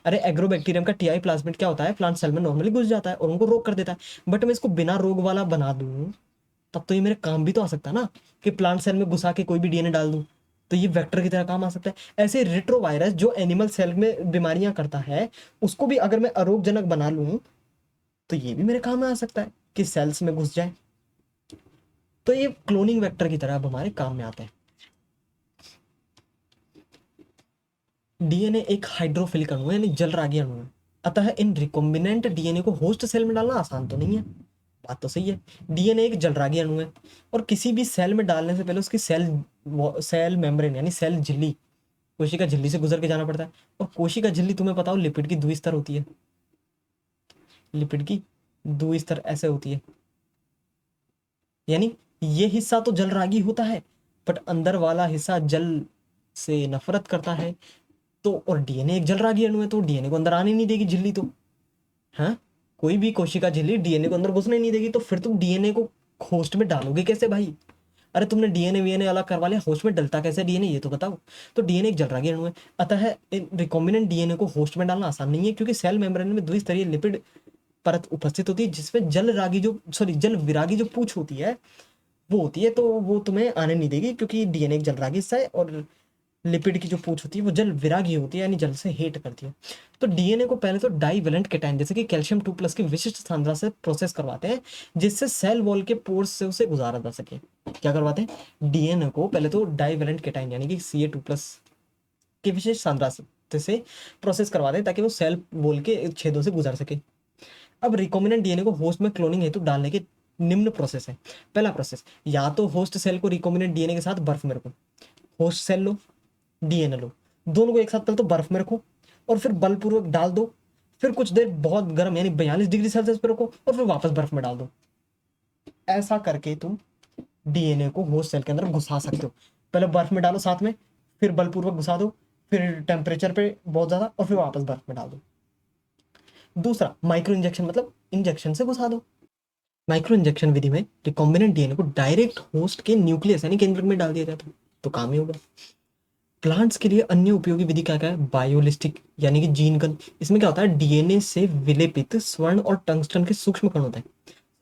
अरे एग्रोबैक्टीरियम का टीआई प्लाज्मिड क्या होता है, प्लांट सेल में नॉर्मली घुस जाता है और उनको रोग कर देता है। बट मैं इसको बिना रोग वाला बना दूं, तब तो ये मेरे काम भी तो आ सकता है ना, कि प्लांट सेल में घुसा के कोई भी डीएनए डाल दूं, तो ये वेक्टर की तरह काम आ सकता है। ऐसे रेट्रोवायरस जो एनिमल सेल में बीमारियां करता है, उसको भी अगर मैं अरोगजनक बना लूं, तो ये भी मेरे काम में आ सकता है कि सेल्स में घुस जाए। तो ये क्लोनिंग वेक्टर की तरह अब हमारे काम में आते हैं। डीएनए एक हाइड्रोफिलिक अणु है, यानी जलरागी अणु है। अतः इन रिकॉम्बिनेंट डीएनए को होस्ट सेल में डालना आसान तो नहीं है, बात तो सही है। डीएनए एक जलरागी अणु है और किसी भी सेल में डालने से पहले उसकी सेल मेम्ब्रेन यानी सेल झिल्ली, कोशिका झिल्ली से गुजर के जाना पड़ता है। और कोशिका झिल्ली तुम्हें पता हो लिपिड की द्विस्तर होती है, लिपिड की द्विस्तर ऐसे होती है, यानी ये हिस्सा तो जलरागी होता है, बट अंदर वाला हिस्सा जल से नफरत करता है। तो और डीएनए एक जलरागी अणु है, तो डीएनए को अंदर आने नहीं देगी झिल्ली तो, हाँ, कोई भी कोशिका झिल्ली डीएनए को अंदर घुसने नहीं देगी। तो फिर तुम डीएनए को होस्ट में डालोगे कैसे भाई? अरे तुमने डीएनए वीएनए अलग करवा लिया, होस्ट में डलता कैसे डीएनए, ये तो बताओ। तो डीएनए एक जलरागी अणु है, अतः रिकॉम्बिनेंट डीएनए को होस्ट में डालना आसान नहीं है, क्योंकि सेल मेम्ब्रेन में द्विस्तरीय लिपिड परत उपस्थित होती है, जिसमें जल विरागी जो पूछ होती है वो होती है, तो वो तुम्हें आने नहीं देगी, क्योंकि डीएनए एक जलरागी हिस्सा है और लिपिड की जो पूछ होती है वो जल विरागी होती है, यानी जल से हेट करती है। तो डीएनए को पहले तो डाईवेलेंट केटाइन जैसे कि कैल्शियम 2+ की विशिष्ट सांद्रता से प्रोसेस करवाते हैं, जिससे सेल वॉल के पोर्स से उसे गुजारा जा सके। क्या करवाते हैं, डीएनए को पहले तो डाइवेलेंट केटाइन यानी कि Ca2+ की विशेष सांद्रता से प्रोसेस करवाते हैं ताकि वो सेल बोल के छेदों से गुजर सके। अब रिकॉम्बिनेंट डीएनए को होस्ट में क्लोनिंग हेतु डालने के निम्न प्रोसेस है। पहला प्रोसेस, या तो होस्ट सेल को रिकॉम्बिनेंट डीएनए के साथ बर्फ में रखो, होस्ट सेल लो, डीएनए लो, दोनों को एक साथ पहले तो बर्फ में रखो और फिर बलपूर्वक डाल दो, फिर कुछ देर बहुत गर्म यानी 42 डिग्री सेल्सियस पे रखो और फिर वापस बर्फ में डाल दो। ऐसा करके तुम डीएनए को होस्ट सेल के अंदर घुसा सकते हो। पहले बर्फ में डालो साथ में, फिर बलपूर्वक घुसा दो, फिर टेम्परेचर पे बहुत ज्यादा और फिर वापस बर्फ में डाल दो। दूसरा, माइक्रो इंजेक्शन मतलब इंजेक्शन से घुसा दो। माइक्रो इंजेक्शन विधि में रिकॉम्बिनेंट डीएनए को डायरेक्ट होस्ट के न्यूक्लियस यानी केंद्रक में डाल दिया जाता है, तो काम ही होगा। प्लांट्स के लिए अन्य उपयोगी विधि क्या क्या है, बायोलिस्टिक यानी कि जीन गन। इसमें क्या होता है, डीएनए से विलेपित स्वर्ण और टंगस्टन के सूक्ष्म कण होते हैं,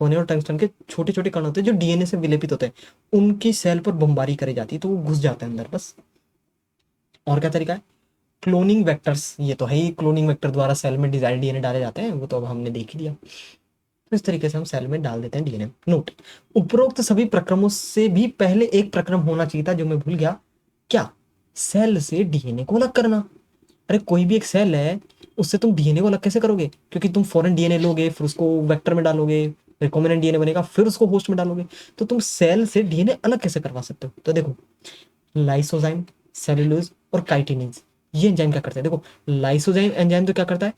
सोने और टंगस्टन के छोटे छोटे कण होते हैं जो डीएनए से विलेपित होते हैं, उनकी सेल पर बमबारी करी जाती है तो वो घुस जाते हैं अंदर बस। और क्या तरीका है, क्लोनिंग वेक्टर्स, ये तो है ही, क्लोनिंग वेक्टर द्वारा सेल में डिजायर डीएनए डाले जाते हैं, वो तो अब हमने देख ही लिया। तो इस तरीके से हम सेल में डाल देते हैं डीएनए। नोट, उपरोक्त सभी प्रक्रमों से भी पहले एक प्रक्रम होना चाहिए था जो मैं भूल गया, क्या, सेल से डीएनए को अलग करना। अरे कोई भी एक सेल है, उससे तुम डीएनए को अलग कैसे करोगे, क्योंकि तुम फॉरेन डीएनए लोगे, फिर उसको वेक्टर में डालोगे, रिकॉम्बिनेंट डीएनए बनेगा, फिर उसको होस्ट में डालोगे, तो तुम सेल से डीएनए अलग कैसे करवा सकते हो। तो देखो, लाइसोजाइम, सेलुलोज और काइटिनेज, ये एंजाइम क्या करते हैं, देखो लाइसोजाइम एंजाइम तो क्या करता है,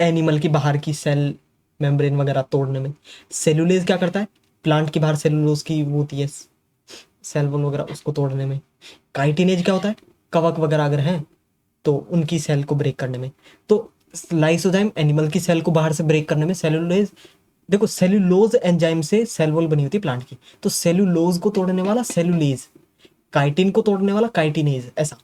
एनिमल की बाहर की सेल मेम्ब्रेन वगैरह तोड़ने में। सेलुलेज क्या करता है, प्लांट की बाहर सेलुलोज की वो होती है सेल वॉल वगैरह, उसको तोड़ने में। काइटिनेज क्या होता है, कवक वगैरह अगर हैं तो उनकी सेल को ब्रेक करने में। तो लाइसोजाइम एनिमल की सेल को बाहर से ब्रेक करने में, सेलुलोज, देखो सेलुलोज एंजाइम से सेल वॉल बनी होती है प्लांट की, तो सेलुलोज को तोड़ने वाला सेलुलेज, काइटिन को तोड़ने वाला काइटिनेज, ऐसा।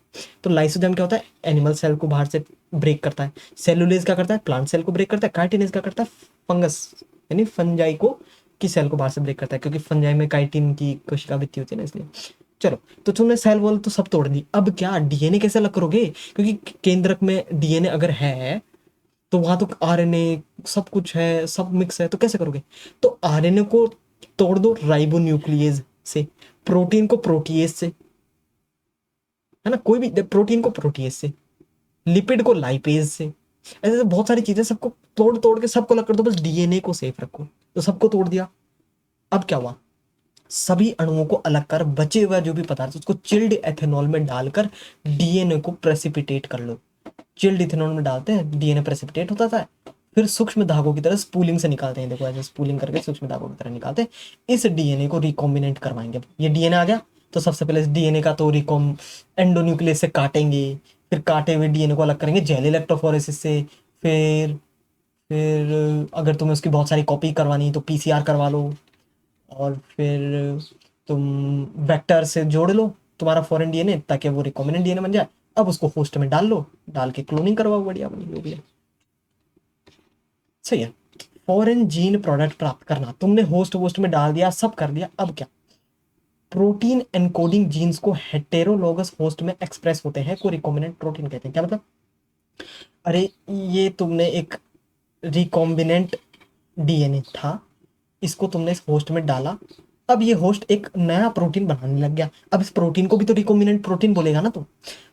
तो लाइसोजाइम क्या होता है, एनिमल सेल को बाहर से ब्रेक करता है, सेलुलेज क्या करता है, प्लांट सेल को ब्रेक करता है, काइटिनेज क्या करता है, फंगस यानी फंजाई को की सेल को बाहर से ब्रेक करता है, क्योंकि फंजाई में काइटिन की कोशिका वृद्धि होती है ना, इसलिए। चलो, तो तुमने सेल वॉल तो सब तोड़ दी, अब क्या डीएनए कैसे अलग करोगे, क्योंकि केंद्रक में डीएनए अगर है तो वहां तो आरएनए सब कुछ है, सब मिक्स है, तो कैसे करोगे। तो आरएनए को तोड़ दो राइबोन्यूक्लियेज से, प्रोटीन को प्रोटीएज से, है ना, कोई भी प्रोटीन को प्रोटीएज से, लिपिड को लाइपेज से, ऐसे ऐसे बहुत सारी चीजें, सबको तोड़ तोड़ के सबको अलग कर दो, बस डीएनए को सेफ रखो। तो सबको तोड़ दिया, अब क्या हुआ, सभी अणुओं को अलग कर बचे हुआ जो भी पदार्थ उसको चिल्ड एथेनॉल में डालकर डीएनए को प्रेसिपिटेट कर लो। चिल्ड इथेनॉल में डालते हैं, डीएनए प्रेसिपिटेट होता था, फिर सूक्ष्म धागों की तरह स्पूलिंग से निकालते हैं, देखो ऐसे स्पूलिंग करके सूक्ष्म धागों की तरह निकालते हैं। इस डीएनए को रिकॉम्बिनेंट करवाएंगे। ये डीएनए आ गया तो सबसे पहले इस डीएनए का तो रिकॉम एंडोन्यूक्लियस से काटेंगे, फिर काटे हुए डीएनए को अलग करेंगे जेल इलेक्ट्रोफोरेसिस से, फिर अगर तुम्हें उसकी बहुत सारी कॉपी करवानी तो पीसीआर करवा लो, और फिर तुम वेक्टर से जोड़ लो तुम्हारा फॉरेन डीएनए ताकि वो रिकॉम्बिनेंट डीएनए बन जाए। अब उसको होस्ट में डाल लो, डाल के क्लोनिंग करवाओ, बढ़िया बनी जो भी है, सही है। फॉरेन जीन प्रोडक्ट प्राप्त करना, तुमने होस्ट वोस्ट में डाल दिया, सब कर दिया, अब क्या, प्रोटीन एनकोडिंग जीन्स को हेटेरोलोगस होस्ट में एक्सप्रेस होते हैं को रिकॉम्बिनेंट प्रोटीन कहते हैं। क्या मतलब, अरे ये तुमने एक रिकॉम्बिनेंट डीएनए था, इसको तुमने इस होस्ट में डाला, अब ये होस्ट एक नया प्रोटीन बनाने लग गया, अब इस प्रोटीन को भी तो रिकॉम्बिनेंट प्रोटीन बोलेगा ना।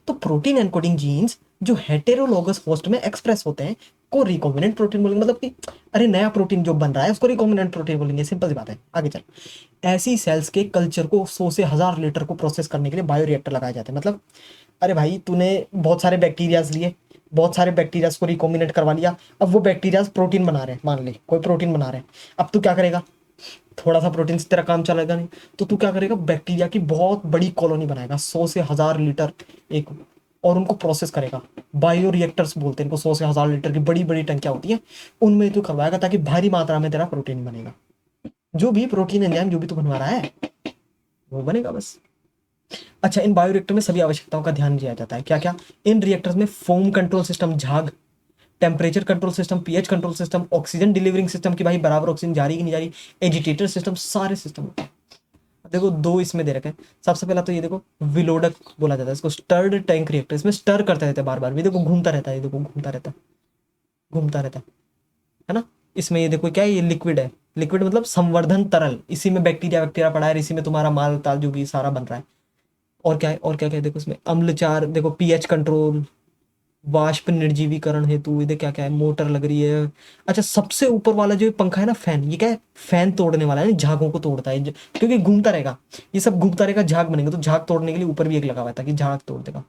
तो प्रोटीन एनकोडिंग जीन्स जो हेटेरोलोगस होस्ट में एक्सप्रेस होते हैं को रिकॉम्बिनेंट प्रोटीन बोलेंगे, मतलब कि अरे नया प्रोटीन जो बन रहा है उसको रिकॉम्बिनेंट प्रोटीन बोलेंगे, सिंपल सी बात है। आगे चल, ऐसी सेल्स के कल्चर को 100 से 1000 लीटर को प्रोसेस करने के लिए बायोरिएक्टर लगाए जाते हैं। मतलब अरे भाई तूने बहुत सारे बैक्टीरियाज लिए, बहुत सारे बैक्टीरियाज को रिकॉम्बिनेट करवा लिया, अब वो बैक्टीरियाज प्रोटीन बना रहे हैं, मान ले कोई प्रोटीन बना रहे हैं, अब तू क्या करेगा, थोड़ा सा प्रोटीन से तेरा काम चलेगा नहीं, तो तू क्या करेगा, बैक्टीरिया की बहुत बड़ी कॉलोनी बनाएगा 100 से 1000 लीटर एक, और उनको प्रोसेस करेगा। बायो रिएक्टर्स बोलते हैं इनको, 100 से 1000 लीटर की बड़ी बड़ी टंकियां होती हैं, उनमें तू करवाएगा ताकि भारी मात्रा में तेरा प्रोटीन बनेगा। जो भी प्रोटीन एंजाइम जो भी तू बनवा रहा है वो बनेगा बस। अच्छा, इन बायोरिएक्टर में सभी आवश्यकताओं का ध्यान दिया जाता है, क्या क्या, इन रिएक्टर्स में फोम कंट्रोल सिस्टम, झाग, temperature control system, pH control system, oxygen delivering system की भाई बराबर ऑक्सीजन जा रही कि नहीं जा रही, एजिटेटर सिस्टम, सारे सिस्टम होते हैं। देखो दो इसमें दे रखे हैं, सबसे पहला तो ये देखो विलोडक बोला जाता है इसको, स्टर्ड टैंक रिएक्टर, इसमें स्टर करते रहते हैं बार बार, भी देखो घूमता रहता है, ये देखो घूमता रहता है, घूमता रहता है ना। इसमें ये देखो क्या है, ये लिक्विड है, लिक्विड मतलब संवर्धन तरल, इसी में बैक्टीरिया वैक्टीरिया पड़ा है, इसी में तुम्हारा माल ताल जो भी सारा बन रहा है। और क्या है, और क्या क्या है देखो उसमें, अम्लचार देखो, पीएच कंट्रोल, वाष्प निर्जीवीकरण हेतु, इधर क्या क्या है, मोटर लग रही है। अच्छा, सबसे ऊपर वाला जो पंखा है ना, फैन, ये क्या है, फैन तोड़ने वाला है, झागों को तोड़ता है, क्योंकि घूमता रहेगा, ये सब घूमता रहेगा, झाग बनेगा, तो झाग तोड़ने के लिए ऊपर भी एक लगा हुआ है ताकि झाग तोड़ देगा।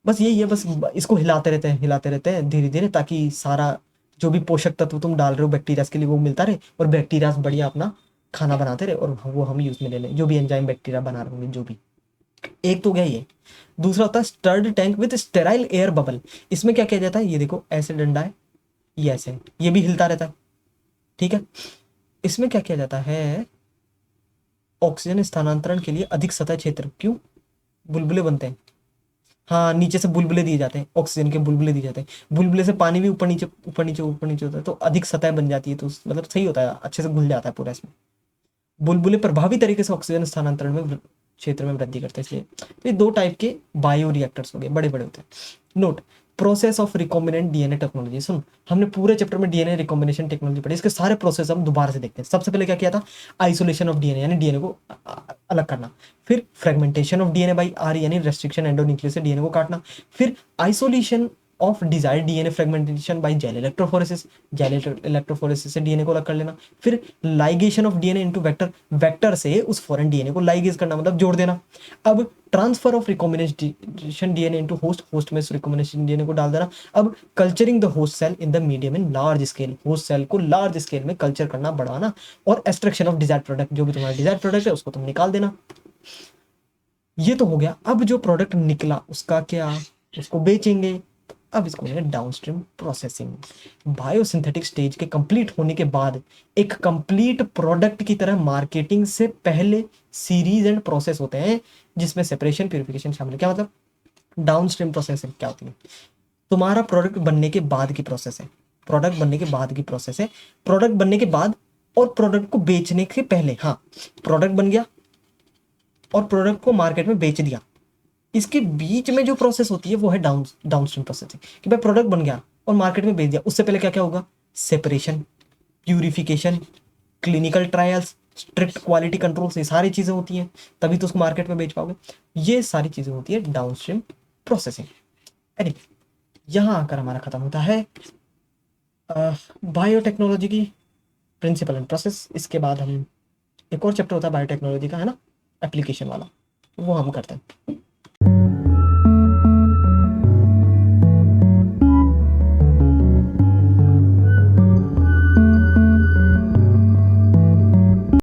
बस यही है, बस इसको हिलाते रहते हैं धीरे धीरे, ताकि सारा जो भी पोषक तत्व तुम डाल रहे हो बैक्टीरिया के लिए वो मिलता रहे, और बैक्टीरिया बढ़िया अपना खाना बनाते रहे, और वो हम यूज में ले लें, जो भी एंजाइम बैक्टीरिया बना रहे होंगे जो भी। एक तो गया ये। दूसरा होता है stirred tank with sterile air bubble. इसमें क्या किया जाता है, ये देखो ऐसे डंडा है, ये ऐसे है, ये भी हिलता रहता है, ठीक है। इसमें क्या किया जाता है, ऑक्सीजन स्थानांतरण के लिए अधिक सतह क्षेत्र, क्यों, बुलबुले बनते हैं, हाँ नीचे से बुलबुले दिए जाते हैं, ऑक्सीजन के बुलबुले दिए जाते हैं, बुलबुले से पानी भी ऊपर नीचे ऊपर नीचे ऊपर नीचे होता है, तो अधिक सतह बन जाती है, तो मतलब सही होता है, अच्छे से घुल जाता है पूरा इसमें। बुलबुले प्रभावी तरीके से ऑक्सीजन स्थानांतरण में क्षेत्र में वृद्धि करते हैं, इसलिए तो ये दो टाइप के बायो रिएक्टर्स हो गए, बड़े बड़े होते हैं। Note, process of recombinant DNA technology. सुन, हमने पूरे चैप्टर में डीएनए रिकॉम्बिनेशन टेक्नोलॉजी पढ़ी, इसके सारे प्रोसेस हम दोबारा से देखते हैं। सबसे पहले क्या किया था, आइसोलेशन ऑफ डीएनए, यानी डीएनए को अलग करना। फिर fragmentation of DNA by R, यानी रेस्ट्रिक्शन एंडोन्यूक्लियस से डीएनए को काटना। फिर isolation of desired DNA fragmentation by gel electrophoresis, gel electrophoresis से डीएनए को अलग कर लेना। फिर ligation of DNA into vector, vector से उस फॉरेन डीएनए को लाइगेज करना, मतलब जोड़ देना। अब transfer of recombination DNA into host, host में रिकॉम्बिनेशन डीएनए को डाल देना। अब culturing the host cell in the medium in large scale, host cell को लार्ज स्केल में कल्चर करना, बढ़ाना। और एक्सट्रैक्शन ऑफ डिजायर्ड प्रोडक्ट, जो भी तुम्हारा डिजायर्ड प्रोडक्ट है उसको तुम निकाल देना। ये तो हो गया। अब जो प्रोडक्ट निकला उसका क्या, उसको बेचेंगे। अब इसको डाउनस्ट्रीम प्रोसेसिंग। बायोसिंथेटिक स्टेज के कंप्लीट होने के बाद एक कंप्लीट प्रोडक्ट की तरह मार्केटिंग से पहले सीरीज एंड प्रोसेस होते हैं, जिसमें सेपरेशन प्यूरिफिकेशन शामिल है। क्या मतलब, डाउनस्ट्रीम प्रोसेसिंग क्या होती है, तुम्हारा प्रोडक्ट बनने के बाद की प्रोसेस है, प्रोडक्ट बनने के बाद की प्रोसेस है, प्रोडक्ट बनने के बाद और प्रोडक्ट को बेचने के पहले। हाँ, प्रोडक्ट बन गया और प्रोडक्ट को मार्केट में बेच दिया, इसके बीच में जो प्रोसेस होती है वो है डाउनस्ट्रीम प्रोसेसिंग, कि भाई प्रोडक्ट बन गया और मार्केट में बेच दिया, उससे पहले क्या क्या होगा, separation, purification, clinical trials, strict quality control, से सारी चीजें होती हैं, तभी तो उसको मार्केट में बेच पाओगे। ये सारी चीजें होती है डाउनस्ट्रीम प्रोसेसिंग। एनीवे, यहां आकर हमारा खत्म होता है बायोटेक्नोलॉजी की प्रिंसिपल एंड प्रोसेस। इसके बाद हम एक और चैप्टर होता है बायोटेक्नोलॉजी का, है ना, एप्लीकेशन वाला, वो हम करते हैं।